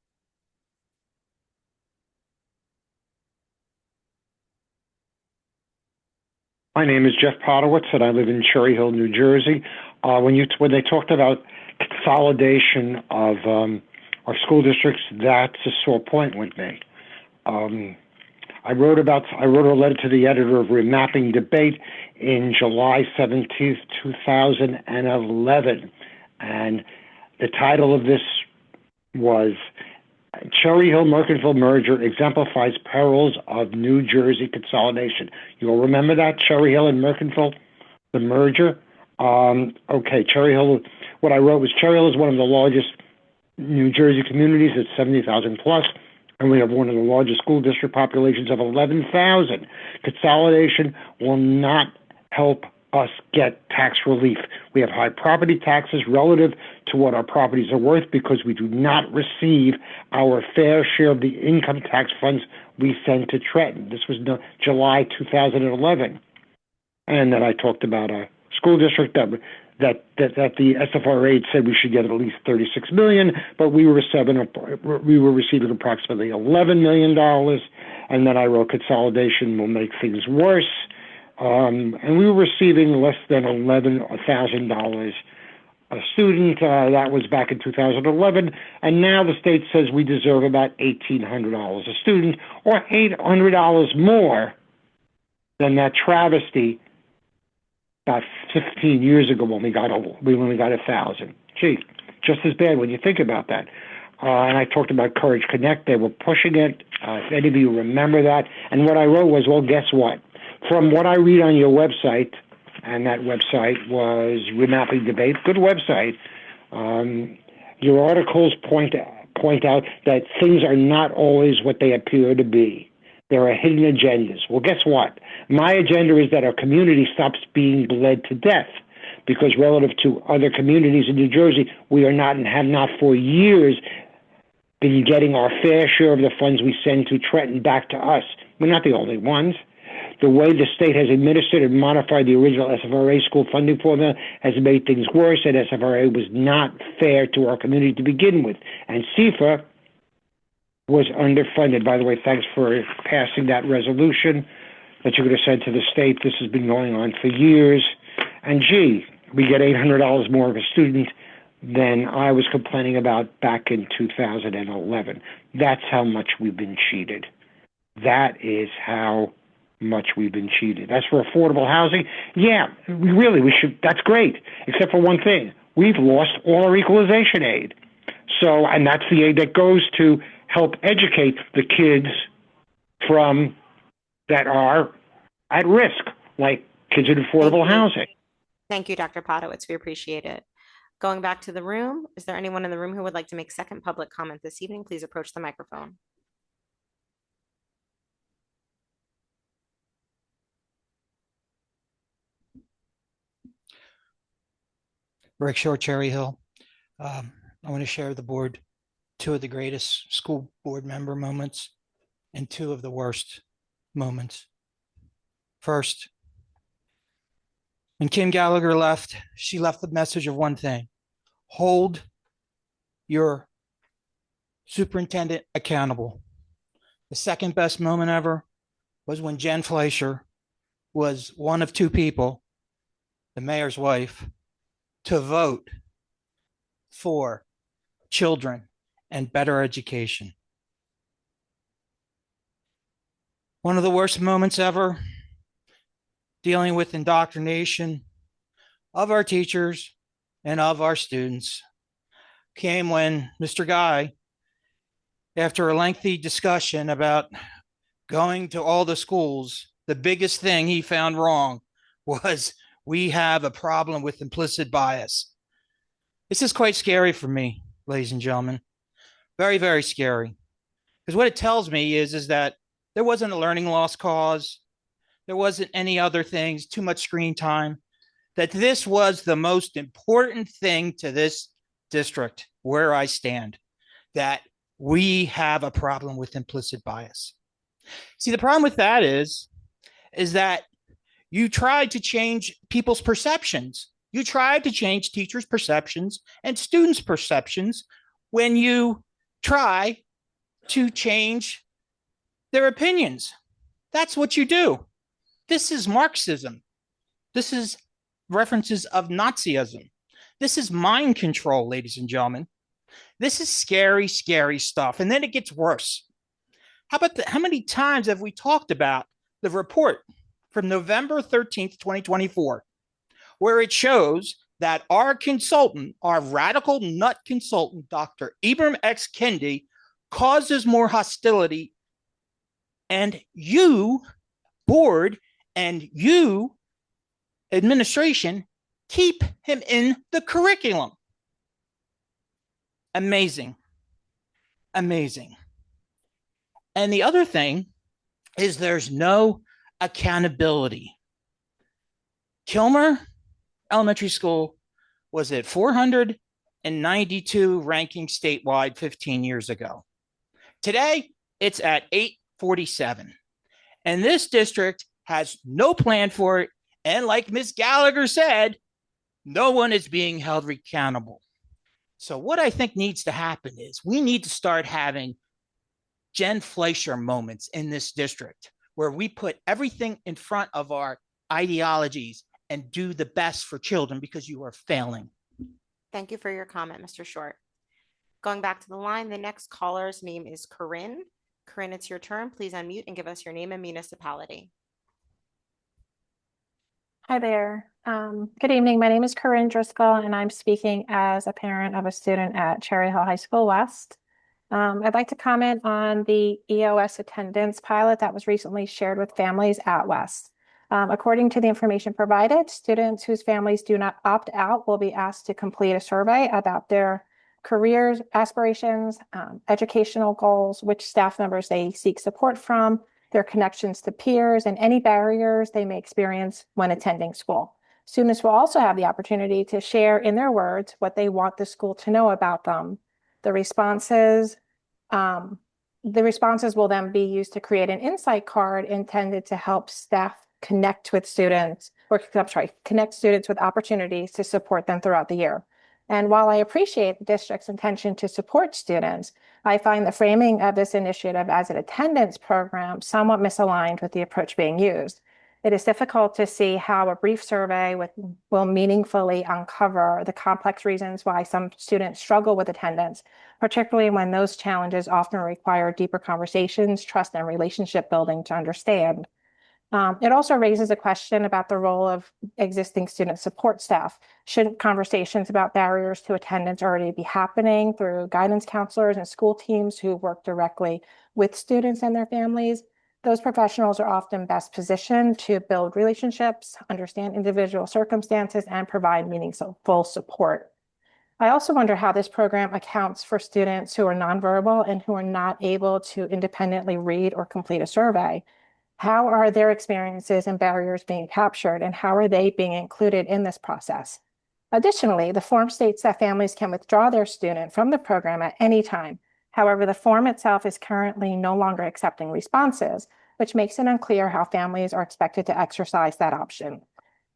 My name is Jeff Potowitz, and I live in Cherry Hill, New Jersey. When they talked about consolidation of our school districts, that's a sore point with me. I wrote a letter to the editor of Remapping Debate in July 17th, 2011, and the title of this was Cherry Hill-Mercantville merger exemplifies perils of New Jersey consolidation. You'll remember that, Cherry Hill and Mercantville, the merger? Okay, Cherry Hill, what I wrote was Cherry Hill is one of the largest New Jersey communities at 70,000 plus, and we have one of the largest school district populations of 11,000. Consolidation will not help us get tax relief. We have high property taxes relative to what our properties are worth because we do not receive our fair share of the income tax funds we send to Trenton. This was July 2011. And then I talked about a school district that the SFRA said we should get at least $36 million, but we were receiving approximately $11 million. And then I wrote consolidation will make things worse. And we were receiving less than $11,000 a student. That was back in 2011. And now the state says we deserve about $1,800 a student, or $800 more than that travesty about 15 years ago when we only got 1,000. Gee, just as bad when you think about that. And I talked about Courage Connect. They were pushing it. If any of you remember that. And what I wrote was, well, guess what? From what I read on your website, and that website was Remapping Debate, good website, your articles point out that things are not always what they appear to be. There are hidden agendas. Well, guess what? My agenda is that our community stops being bled to death, because relative to other communities in New Jersey, we are not and have not for years been getting our fair share of the funds we send to Trenton back to us. We're not the only ones. The way the state has administered and modified the original SFRA school funding formula has made things worse, and SFRA was not fair to our community to begin with. And CFA was underfunded. By the way, thanks for passing that resolution that you're going to send to the state. This has been going on for years. And gee, we get $800 more of a student than I was complaining about back in 2011. That's how much we've been cheated. That is how much we've been cheated. As for affordable housing, yeah, we should, that's great, except for one thing. We've lost all our equalization aid. So, and that's the aid that goes to help educate the kids that are at risk, like kids in affordable housing. Thank you, Dr. Potowitz. We appreciate it. Going back to the room, is there anyone in the room who would like to make second public comment this evening? Please approach the microphone. Rick Short, Cherry Hill. I want to share with the board two of the greatest school board member moments and two of the worst moments. First, when Kim Gallagher left, she left the message of one thing: hold your superintendent accountable. The second best moment ever was when Jen Fleischer was one of two people, the mayor's wife, to vote for children and better education. One of the worst moments ever, dealing with indoctrination of our teachers and of our students, came when Mr. Guy, after a lengthy discussion about going to all the schools, the biggest thing he found wrong was we have a problem with implicit bias. This is quite scary for me, ladies and gentlemen. Very, very scary. Because what it tells me is that there wasn't a learning loss cause. There wasn't any other things, too much screen time. That this was the most important thing to this district where I stand. That we have a problem with implicit bias. See, the problem with that is that you tried to change people's perceptions. You tried to change teachers' perceptions and students' perceptions when you try to change their opinions. That's what you do. This is Marxism. This is references of Nazism. This is mind control, ladies and gentlemen. This is scary, scary stuff. And then it gets worse. How many times have we talked about the report from November 13th, 2024, where it shows that our consultant, our radical nut consultant, Dr. Ibram X. Kendi, causes more hostility, and you, board, and you, administration, keep him in the curriculum. Amazing. Amazing. And the other thing is there's no accountability. Kilmer Elementary School was at 492 ranking statewide 15 years ago. Today, it's at 847. And this district has no plan for it. And like Ms. Gallagher said, no one is being held accountable. So what I think needs to happen is we need to start having Jen Fleischer moments in this district where we put everything in front of our ideologies and do the best for children because you are failing. Thank you for your comment, Mr. Short. Going back to the line, the next caller's name is Corinne. Corinne, it's your turn. Please unmute and give us your name and municipality. Hi there. Good evening. My name is Corinne Driscoll, and I'm speaking as a parent of a student at Cherry Hill High School West. I'd like to comment on the EOS attendance pilot that was recently shared with families at West. According to the information provided, students whose families do not opt out will be asked to complete a survey about their careers, aspirations, educational goals, which staff members they seek support from, their connections to peers, and any barriers they may experience when attending school. Students will also have the opportunity to share in their words what they want the school to know about them. The responses will then be used to create an insight card intended to help staff connect students with opportunities to support them throughout the year. And while I appreciate the district's intention to support students, I find the framing of this initiative as an attendance program somewhat misaligned with the approach being used. It is difficult to see how a brief survey will meaningfully uncover the complex reasons why some students struggle with attendance, particularly when those challenges often require deeper conversations, trust, and relationship building to understand. It also raises a question about the role of existing student support staff. Shouldn't conversations about barriers to attendance already be happening through guidance counselors and school teams who work directly with students and their families? Those professionals are often best positioned to build relationships, understand individual circumstances, and provide meaningful support. I also wonder how this program accounts for students who are nonverbal and who are not able to independently read or complete a survey. How are their experiences and barriers being captured, and how are they being included in this process? Additionally, the form states that families can withdraw their student from the program at any time. However, the form itself is currently no longer accepting responses, which makes it unclear how families are expected to exercise that option.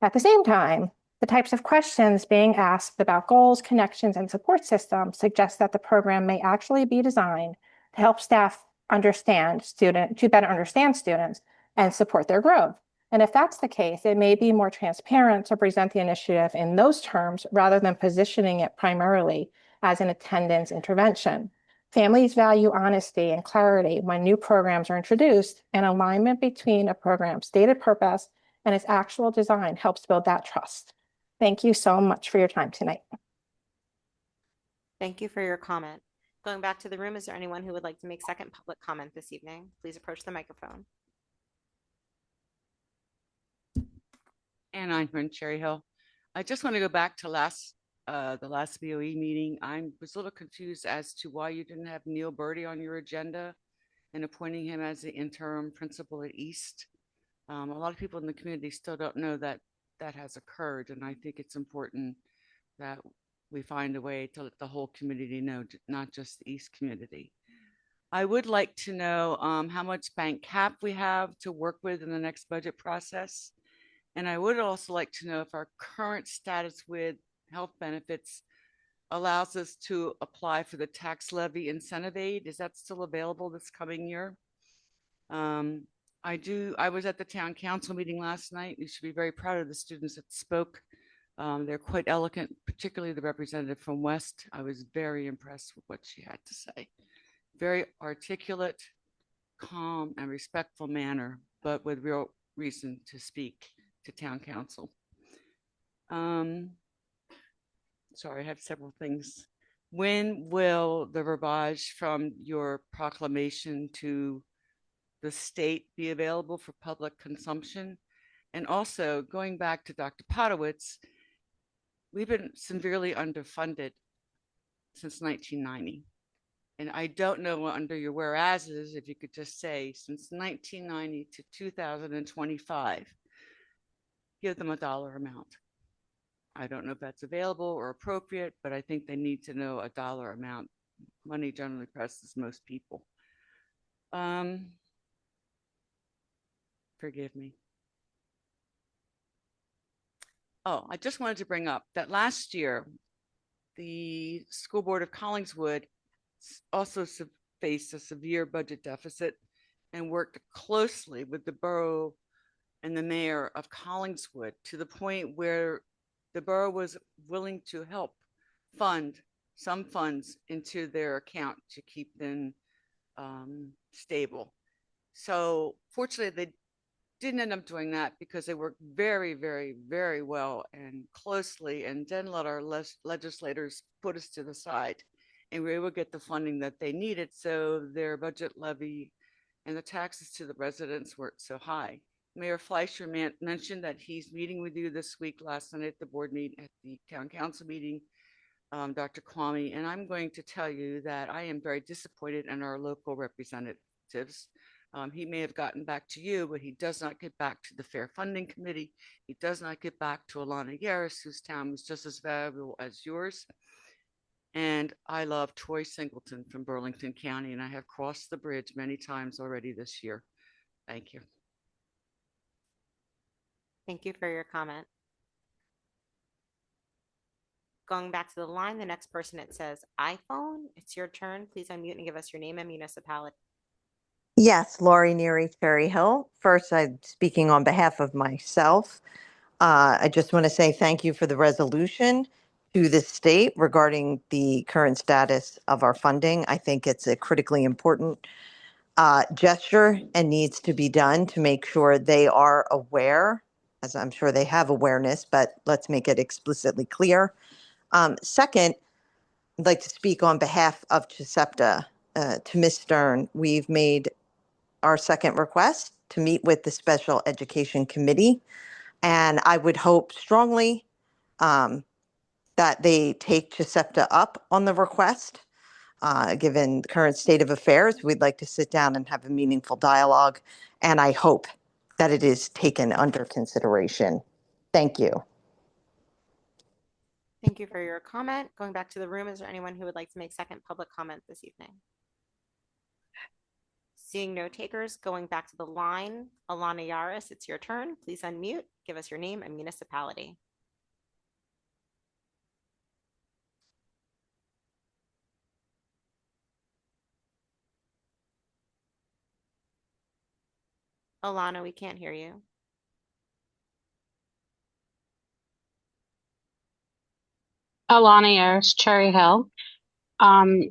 At the same time, the types of questions being asked about goals, connections, and support systems suggest that the program may actually be designed to help staff better understand students and support their growth. And if that's the case, it may be more transparent to present the initiative in those terms rather than positioning it primarily as an attendance intervention. Families value honesty and clarity when new programs are introduced, and alignment between a program's stated purpose and its actual design helps build that trust. Thank you so much for your time tonight. Thank you for your comment. Going back to the room, is there anyone who would like to make second public comment this evening? Please approach the microphone. And I'm from Cherry Hill. I just want to go back to the last BOE meeting. I was a little confused as to why you didn't have Neil Birdie on your agenda and appointing him as the interim principal at East. A lot of people in the community still don't know that that has occurred, and I think it's important that we find a way to let the whole community know, not just the East community. I would like to know how much bank cap we have to work with in the next budget process. And I would also like to know if our current status with health benefits allows us to apply for the tax levy incentive aid. Is that still available this coming year? I was at the town council meeting last night. You should be very proud of the students that spoke. They're quite eloquent, particularly the representative from West. I was very impressed with what she had to say. Very articulate, calm, and respectful manner, but with real reason to speak to town council. Sorry, I have several things. When will the verbiage from your proclamation to the state be available for public consumption? And also, going back to Dr. Potowitz, we've been severely underfunded since 1990. And I don't know under your whereases, if you could just say, since 1990 to 2025, give them a dollar amount. I don't know if that's available or appropriate, but I think they need to know a dollar amount. Money generally presses most people. Forgive me. Oh, I just wanted to bring up that last year, the school board of Collingswood also faced a severe budget deficit and worked closely with the borough and the mayor of Collingswood to the point where the borough was willing to help fund some funds into their account to keep them stable. So fortunately, they didn't end up doing that because they worked very, very, very well and closely, and then let our legislators put us to the side, and we were able to get the funding that they needed, so their budget levy and the taxes to the residents weren't so high. Mayor Fleischer mentioned that he's meeting with you this week, last night at the board meeting, at the town council meeting, Dr. Kwame, and I'm going to tell you that I am very disappointed in our local representatives. He may have gotten back to you, but he does not get back to the Fair Funding Committee. He does not get back to Alana Yaris, whose town was just as valuable as yours. And I love Troy Singleton from Burlington County, and I have crossed the bridge many times already this year. Thank you. Thank you for your comment. Going back to the line, the next person, it says iPhone. It's your turn. Please unmute and give us your name and municipality. Yes, Laurie Neary, Cherry Hill. First, I'm speaking on behalf of myself. I just want to say thank you for the resolution to the state regarding the current status of our funding. I think it's a critically important gesture and needs to be done to make sure they are aware, as I'm sure they have awareness, but let's make it explicitly clear. Second, I'd like to speak on behalf of CHSEPTA to Ms. Stern. We've made our second request to meet with the Special Education Committee, and I would hope strongly that they take CHSEPTA up on the request. Given the current state of affairs, we'd like to sit down and have a meaningful dialogue, and I hope that it is taken under consideration. Thank you. Thank you for your comment. Going back to the room, is there anyone who would like to make second public comment this evening? Seeing no takers, going back to the line, Alana Yaris, it's your turn. Please unmute, give us your name and municipality. Alana, we can't hear you. Alana Ayers, Cherry Hill.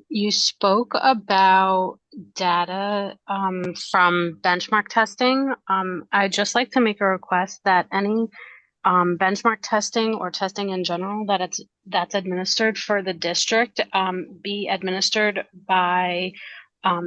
You spoke about data from benchmark testing. I'd just like to make a request that any benchmark testing or testing in general that's administered for the district be administered by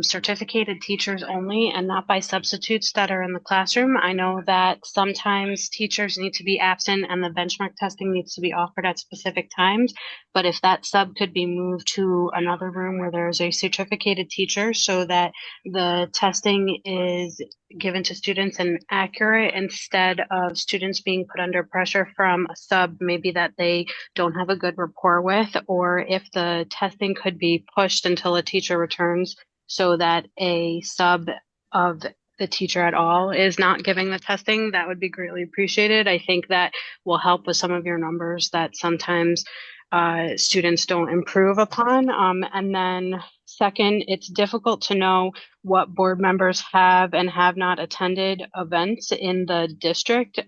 certificated teachers only and not by substitutes that are in the classroom. I know that sometimes teachers need to be absent and the benchmark testing needs to be offered at specific times, but if that sub could be moved to another room where there's a certificated teacher so that the testing is given to students and accurate instead of students being put under pressure from a sub maybe that they don't have a good rapport with, or if the testing could be pushed until a teacher returns so that a sub of the teacher at all is not giving the testing, that would be greatly appreciated. I think that will help with some of your numbers that sometimes students don't improve upon. And then second, it's difficult to know what board members have and have not attended events in the district,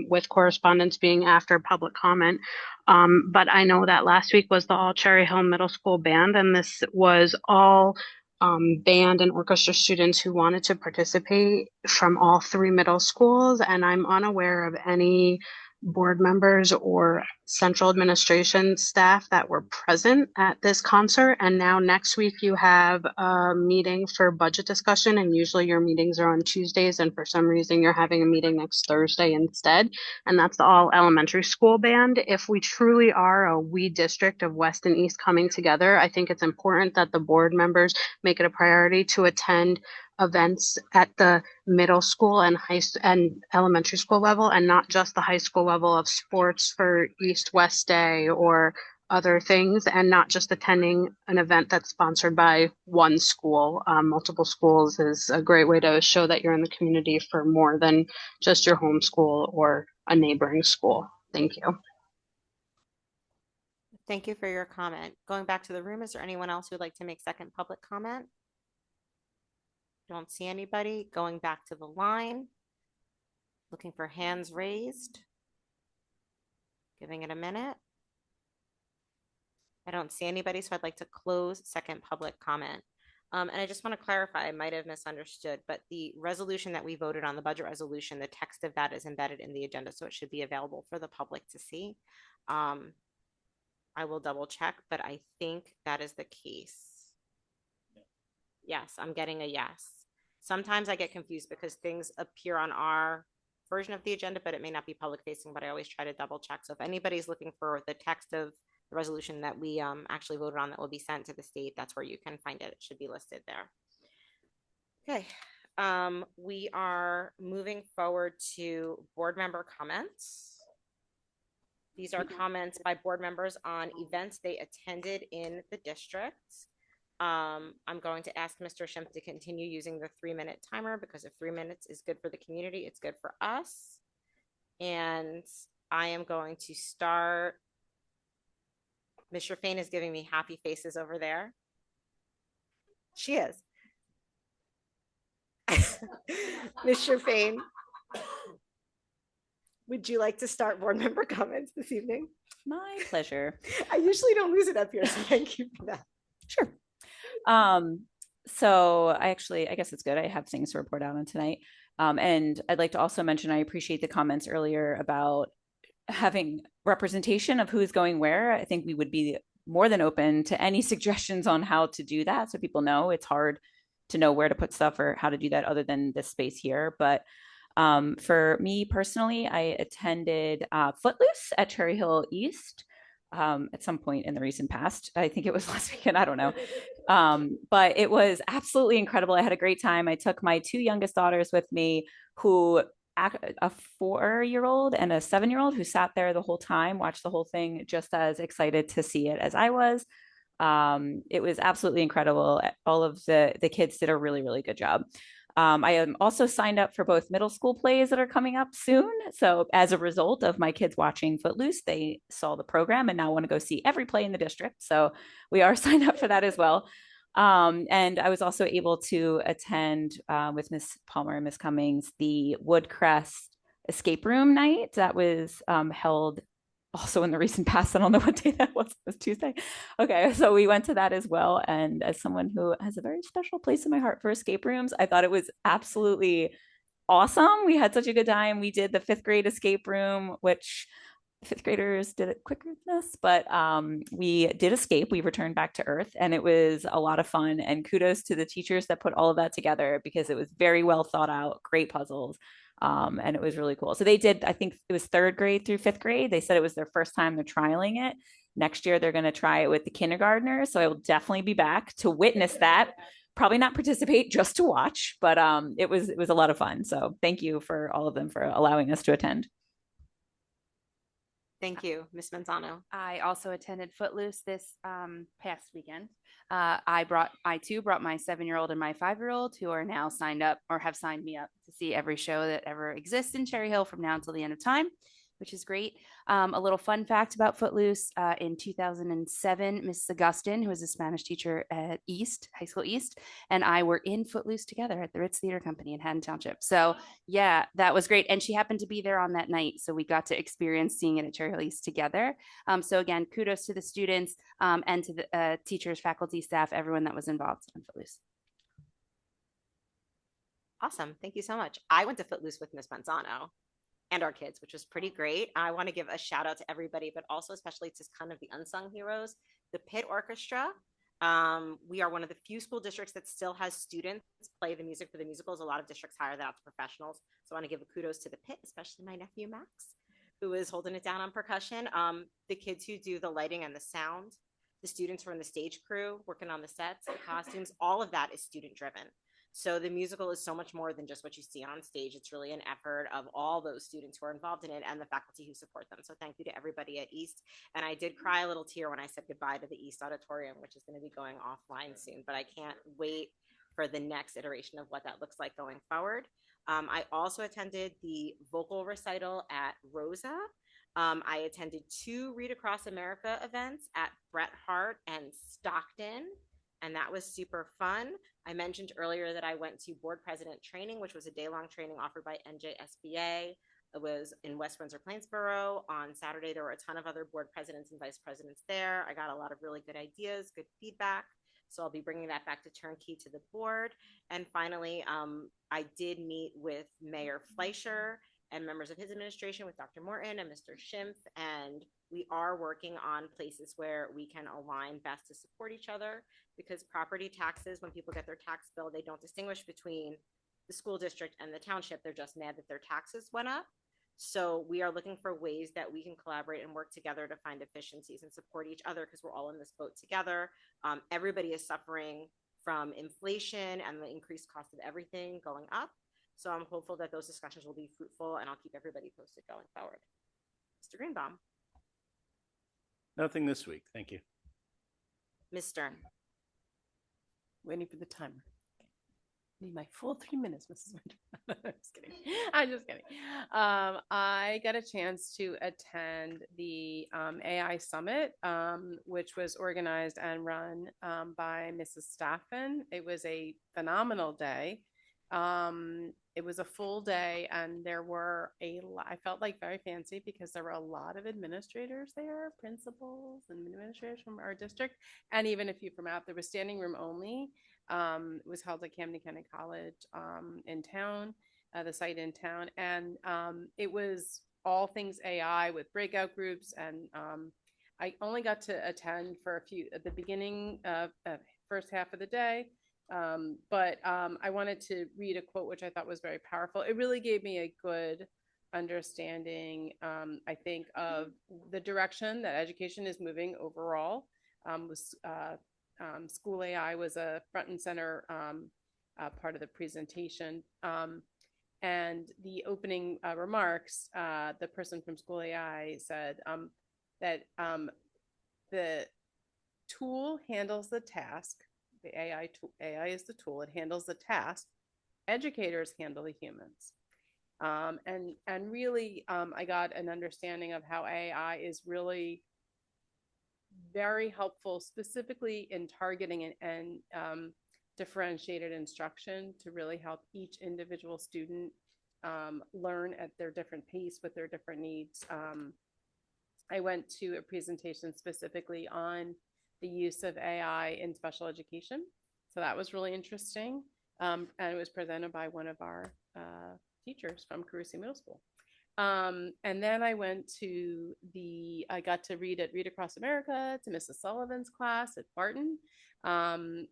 with correspondence being after public comment. But I know that last week was the All Cherry Hill Middle School Band, and this was all band and orchestra students who wanted to participate from all three middle schools. And I'm unaware of any board members or central administration staff that were present at this concert. And now next week you have a meeting for budget discussion, and usually your meetings are on Tuesdays, and for some reason you're having a meeting next Thursday instead, and that's the all elementary school band. If we truly are a we district of West and East coming together, I think it's important that the board members make it a priority to attend events at the middle school and and elementary school level, and not just the high school level of sports for East West Day or other things, and not just attending an event that's sponsored by one school. Multiple schools is a great way to show that you're in the community for more than just your home school or a neighboring school. Thank you. Thank you for your comment. Going back to the room, is there anyone else who would like to make second public comment? Don't see anybody. Going back to the line. Looking for hands raised. Giving it a minute. I don't see anybody, so I'd like to close second public comment. And I just want to clarify, I might have misunderstood, but the resolution that we voted on, the budget resolution, the text of that is embedded in the agenda, so it should be available for the public to see. I will double check, but I think that is the case. Yes, I'm getting a yes. Sometimes I get confused because things appear on our version of the agenda, but it may not be public facing, but I always try to double check. So if anybody's looking for the text of the resolution that we actually voted on that will be sent to the state, that's where you can find it. It should be listed there. Okay, we are moving forward to board member comments. These are comments by board members on events they attended in the district. I'm going to ask Mr. Schimpf to continue using the 3-minute timer, because if 3 minutes is good for the community, it's good for us. And I am going to start. Mr. Fain is giving me happy faces over there. She is. Mr. Fain, would you like to start board member comments this evening? My pleasure. I usually don't lose it up here, so thank you for that. Sure. So I guess it's good. I have things to report out on tonight. And I'd like to also mention, I appreciate the comments earlier about having representation of who's going where. I think we would be more than open to any suggestions on how to do that, so people know. It's hard to know where to put stuff or how to do that other than this space here. But for me personally, I attended Footloose at Cherry Hill East at some point in the recent past. I think it was last weekend. I don't know. But it was absolutely incredible. I had a great time. I took my 2 youngest daughters with me, who a 4-year-old and a 7-year-old, who sat there the whole time, watched the whole thing, just as excited to see it as I was. It was absolutely incredible. All of the kids did a really, really good job. I am also signed up for both middle school plays that are coming up soon. So as a result of my kids watching Footloose, they saw the program and now want to go see every play in the district. So we are signed up for that as well. And I was also able to attend with Miss Palmer and Miss Cummings the Woodcrest escape room night that was held also in the recent past. I don't know what day that was. It was Tuesday. Okay, so we went to that as well. And as someone who has a very special place in my heart for escape rooms, I thought it was absolutely awesome. We had such a good time. We did the 5th grade escape room, which 5th graders did it quicker than us, but we did escape. We returned back to Earth, and it was a lot of fun. And kudos to the teachers that put all of that together, because it was very well thought out, great puzzles. And it was really cool. So they did, I think it was 3rd grade through 5th grade. They said it was their first time they're trialing it. Next year, they're going to try it with the kindergartners. So I will definitely be back to witness that. Probably not participate, just to watch, but it was a lot of fun. So thank you for all of them for allowing us to attend. Thank you, Ms. Manzano. I also attended Footloose this past weekend. I too brought my 7-year-old and my 5-year-old, who are now signed up or have signed me up to see every show that ever exists in Cherry Hill from now until the end of time, which is great. A little fun fact about Footloose, in 2007, Miss Augustin, who was a Spanish teacher at High School East, and I were in Footloose together at the Ritz Theater Company in Haddon Township. So yeah, that was great. And she happened to be there on that night, so we got to experience seeing it at Cherry Hill East together. So again, kudos to the students and to the teachers, faculty, staff, everyone that was involved in Footloose. Awesome. Thank you so much. I went to Footloose with Miss Manzano and our kids, which was pretty great. I want to give a shout out to everybody, but also especially to kind of the unsung heroes, the Pitt Orchestra. We are one of the few school districts that still has students play the music for the musicals. A lot of districts hire that out to professionals. So I want to give a kudos to the Pitt, especially my nephew, Max, who is holding it down on percussion. The kids who do the lighting and the sound, the students from the stage crew working on the sets, the costumes, all of that is student driven. So the musical is so much more than just what you see on stage. It's really an effort of all those students who are involved in it and the faculty who support them. So thank you to everybody at East. And I did cry a little tear when I said goodbye to the East Auditorium, which is going to be going offline soon, but I can't wait for the next iteration of what that looks like going forward. I also attended the vocal recital at Rosa. I attended 2 Read Across America events at Bret Harte and Stockton, and that was super fun. I mentioned earlier that I went to board president training, which was a day-long training offered by NJSBA. It was in West Windsor, Plainsboro. On Saturday, there were a ton of other board presidents and vice presidents there. I got a lot of really good ideas, good feedback. So I'll be bringing that back to Turnkey to the board. And finally, I did meet with Mayor Fleischer and members of his administration, with Dr. Morton and Mr. Schimpf, and we are working on places where we can align best to support each other, because property taxes, when people get their tax bill, they don't distinguish between the school district and the township. They're just mad that their taxes went up. So we are looking for ways that we can collaborate and work together to find efficiencies and support each other, because we're all in this boat together. Everybody is suffering from inflation and the increased cost of everything going up. So I'm hopeful that those discussions will be fruitful, and I'll keep everybody posted going forward. Mr. Greenbaum. Nothing this week. Thank you. Ms. Stern. Waiting for the timer. Need my full 3 minutes, Mrs. Winter. I'm just kidding. I'm just kidding. I got a chance to attend the AI Summit, which was organized and run by Mrs. Staffen. It was a phenomenal day. It was a full day, and there were I felt like very fancy, because there were a lot of administrators there, principals and administrators from our district, and even a few from out. There was standing room only. It was held at Camden County College in town, the site in town, and it was all things AI with breakout groups. And I only got to attend for a few at the beginning of first half of the day. But I wanted to read a quote which I thought was very powerful. It really gave me a good understanding, I think, of the direction that education is moving overall. School AI was a front and center part of the presentation. And the opening remarks, the person from School AI said that the tool handles the task. The AI is the tool. It handles the task. Educators handle the humans. And really, I got an understanding of how AI is really very helpful, specifically in targeting and differentiated instruction, to really help each individual student learn at their different pace with their different needs. I went to a presentation specifically on the use of AI in special education. So that was really interesting. And it was presented by one of our teachers from Carusi Middle School. And then I got to read Across America to Mrs. Sullivan's class at Barton. And,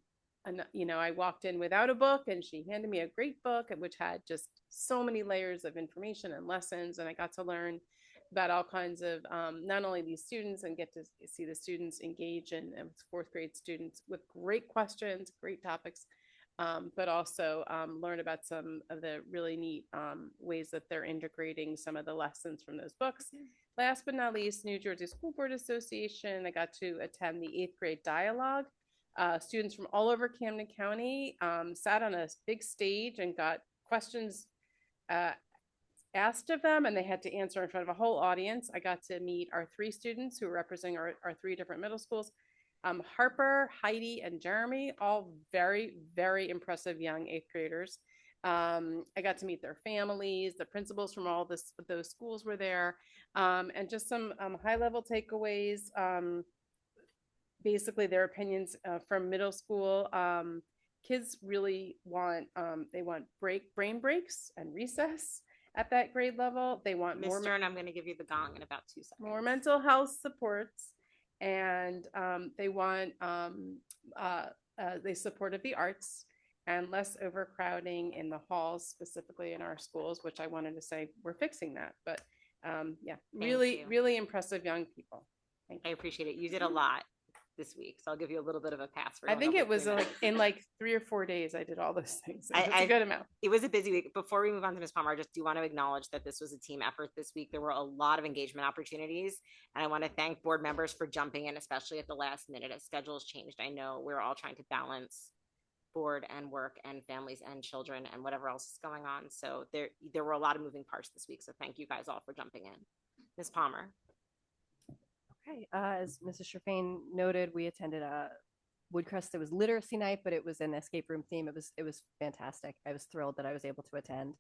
I walked in without a book, and she handed me a great book, which had just so many layers of information and lessons. And I got to learn about all kinds of, not only these students, and get to see the students engage in fourth grade students with great questions, great topics, but also learn about some of the really neat ways that they're integrating some of the lessons from those books. Last but not least, New Jersey School Board Association. I got to attend the 8th grade dialogue. Students from all over Camden County sat on a big stage and got questions asked of them, and they had to answer in front of a whole audience. I got to meet our 3 students who were representing our 3 different middle schools. Harper, Heidi, and Jeremy, all very, very impressive young 8th graders. I got to meet their families. The principals from all those schools were there, and just some high-level takeaways. Basically, their opinions from middle school. Kids really want brain breaks and recess at that grade level. They want Ms. Stern, I'm going to give you the gong in about 2 seconds. More mental health supports, and they want the support of the arts, and less overcrowding in the halls, specifically in our schools, which I wanted to say we're fixing that. But yeah, really impressive young people. I appreciate it. You did a lot. this week, so I'll give you a little bit of a pass for I going think over it was 3 like minutes. in like 3 or 4 days I did all those things. So I- it's a I- good amount. It was a busy week. Before we move on to Ms. Palmer, I just do want to acknowledge that this was a team effort this week. There were a lot of engagement opportunities, and I want to thank board members for jumping in, especially at the last minute as schedules changed. I know we're all trying to balance board and work and families and children and whatever else is going on. So there were a lot of moving parts this week. So thank you guys all for jumping in. Ms. Palmer. Okay, as Mrs. Sherfain noted, we attended a Woodcrest. It was literacy night, but it was an escape room theme. It was fantastic. I was thrilled that I was able to attend.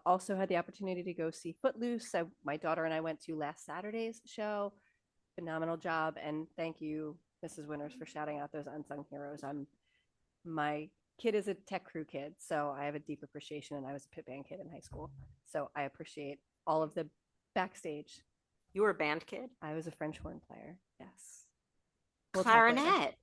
Also had the opportunity to go see Footloose. My daughter and I went to last Saturday's show. Phenomenal job, and thank you, Mrs. Winters, for shouting out those unsung heroes. My kid is a tech crew kid, so I have a deep appreciation, and I was a pit band kid in high school, so I appreciate all of the backstage. You were a band kid? I was a French horn player. Yes. We'll talk later. Clarinet.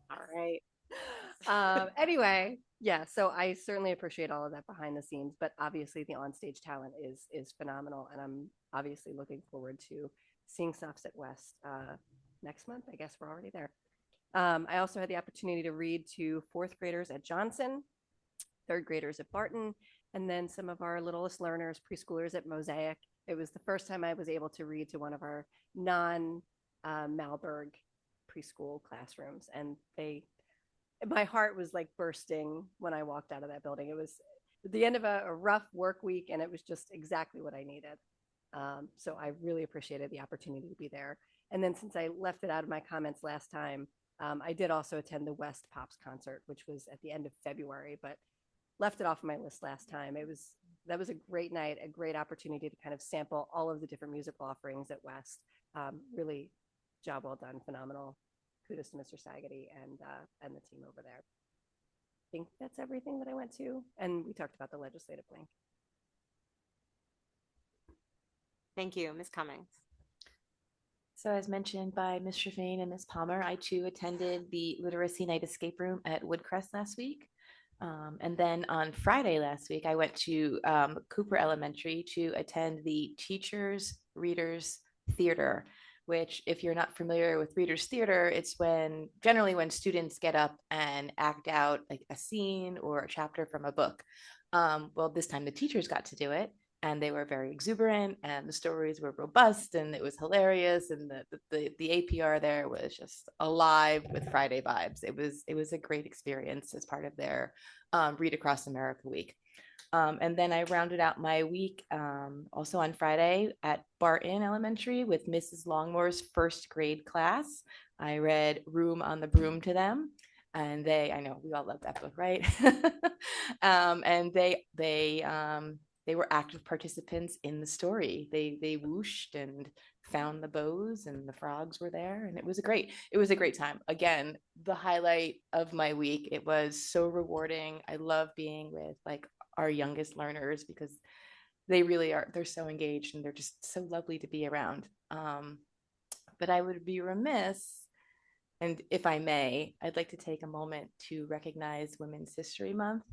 All right. Anyway, yeah, so I certainly appreciate all of that behind the scenes, but obviously the onstage talent is phenomenal, and I'm obviously looking forward to seeing Softs at West next month. I guess we're already there. I also had the opportunity to read to 4th graders at Johnson, 3rd graders at Barton, and then some of our littlest learners, preschoolers at Mosaic. It was the first time I was able to read to one of our non-Malberg preschool classrooms, and my heart was like bursting when I walked out of that building. It was the end of a rough work week, and it was just exactly what I needed. So I really appreciated the opportunity to be there. And then since I left it out of my comments last time, I did also attend the West Pops concert, which was at the end of February, but left it off my list last time. That was a great night, a great opportunity to kind of sample all of the different musical offerings at West. Really job well done, phenomenal. Kudos to Mr. Sagety and the team over there. I think that's everything that I went to, and we talked about the legislative link. Thank you, Ms. Cummings. So as mentioned by Ms. Sherfain and Ms. Palmer, I too attended the Literacy Night Escape Room at Woodcrest last week. And then on Friday last week, I went to Cooper Elementary to attend the Teachers Readers Theater, which if you're not familiar with Readers Theater, it's generally when students get up and act out like a scene or a chapter from a book. Well, this time the teachers got to do it, and they were very exuberant, and the stories were robust, and it was hilarious, and the APR there was just alive with Friday vibes. It was a great experience as part of their Read Across America week. And then I rounded out my week also on Friday at Barton Elementary with Mrs. Longmore's 1st grade class. I read Room on the Broom to them, and I know we all love that book, right? And they were active participants in the story. They whooshed and found the bows, and the frogs were there, and it was a great time. Again, the highlight of my week. It was so rewarding. I love being with like our youngest learners because they really are, they're so engaged and they're just so lovely to be around. But I would be remiss, and if I may, I'd like to take a moment to recognize Women's History Month.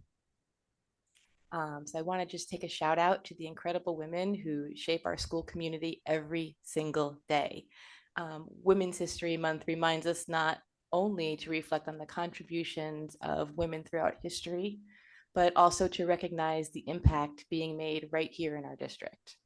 So I want to just take a shout out to the incredible women who shape our school community every single day. Women's History Month reminds us not only to reflect on the contributions of women throughout history, but also to recognize the impact being made right here in our district.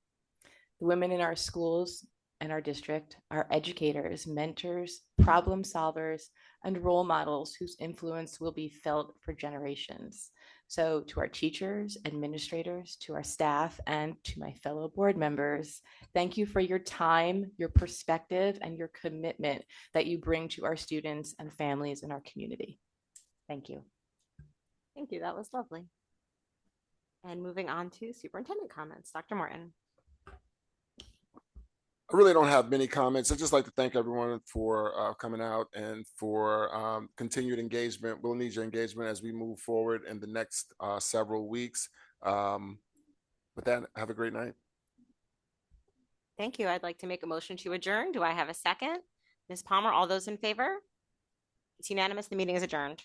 The women in our schools and our district are educators, mentors, problem solvers, and role models whose influence will be felt for generations. So to our teachers, administrators, to our staff, and to my fellow board members, thank you for your time, your perspective, and your commitment that you bring to our students and families in our community. Thank you. Thank you. That was lovely. And moving on to superintendent comments, Dr. Morton. I really don't have many comments. I'd just like to thank everyone for coming out and for continued engagement. We'll need your engagement as we move forward in the next several weeks. With that, have a great night. Thank you. I'd like to make a motion to adjourn. Do I have a second? Ms. Palmer, all those in favor? It's unanimous. The meeting is adjourned.